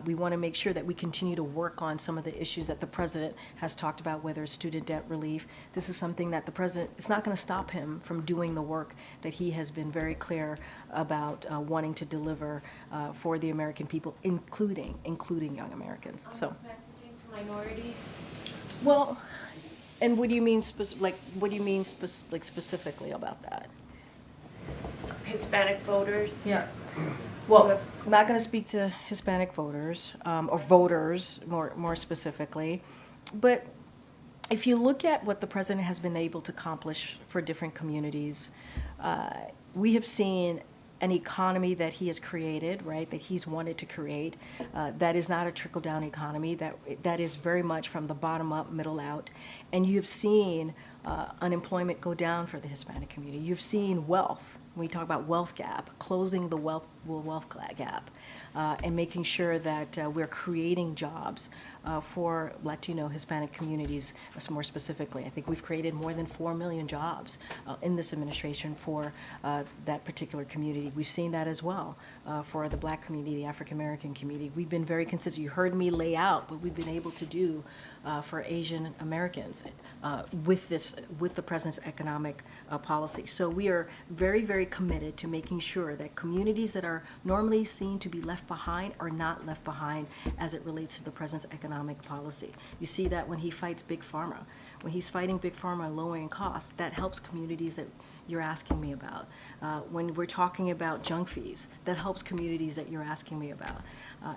We want to make sure that we continue to work on some of the issues that the president has talked about, whether it's student debt relief. This is something that the president, it's not going to stop him from doing the work that he has been very clear about wanting to deliver for the American people, including young Americans. So Messaging to minorities? Well, and what do you mean specifically about that? Hispanic voters? Yeah. Well, I'm not going to speak to Hispanic voters or voters more specifically, but if you look at what the president has been able to accomplish for different communities, we have seen an economy that he has created, right, that he's wanted to create, that is not a trickle-down economy, that is very much from the bottom up, middle out. And you've seen unemployment go down for the Hispanic community. You've seen wealth, when we talk about wealth gap, closing the wealth gap, and making sure that we're creating jobs for Latino, Hispanic communities more specifically. I think we've created more than 4 million jobs in this administration for that particular community. We've seen that as well for the Black community, the African American community. We've been very consistent. You heard me lay out what we've been able to do for Asian Americans with the president's economic policy. So we are very, very committed to making sure that communities that are normally seen to be left behind are not left behind as it relates to the president's economic policy. You see that when he fights Big Pharma. When he's fighting Big Pharma and lowering costs, that helps communities that you're asking me about. When we're talking about junk fees, that helps communities that you're asking me about.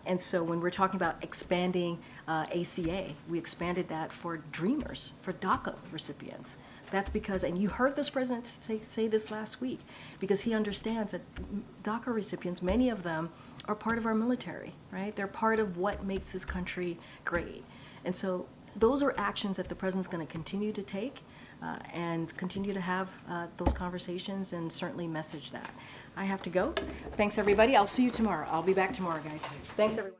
And so when we're talking about expanding ACA, we expanded that for Dreamers, for DACA recipients. That's because, and you heard this president say this last week, because he understands that DACA recipients, many of them are part of our military, right? They're part of what makes this country great. And so those are actions that the president's going to continue to take and continue to have those conversations and certainly message that. I have to go. Thanks, everybody. I'll see you tomorrow. I'll be back tomorrow, guys. Thanks, everyone.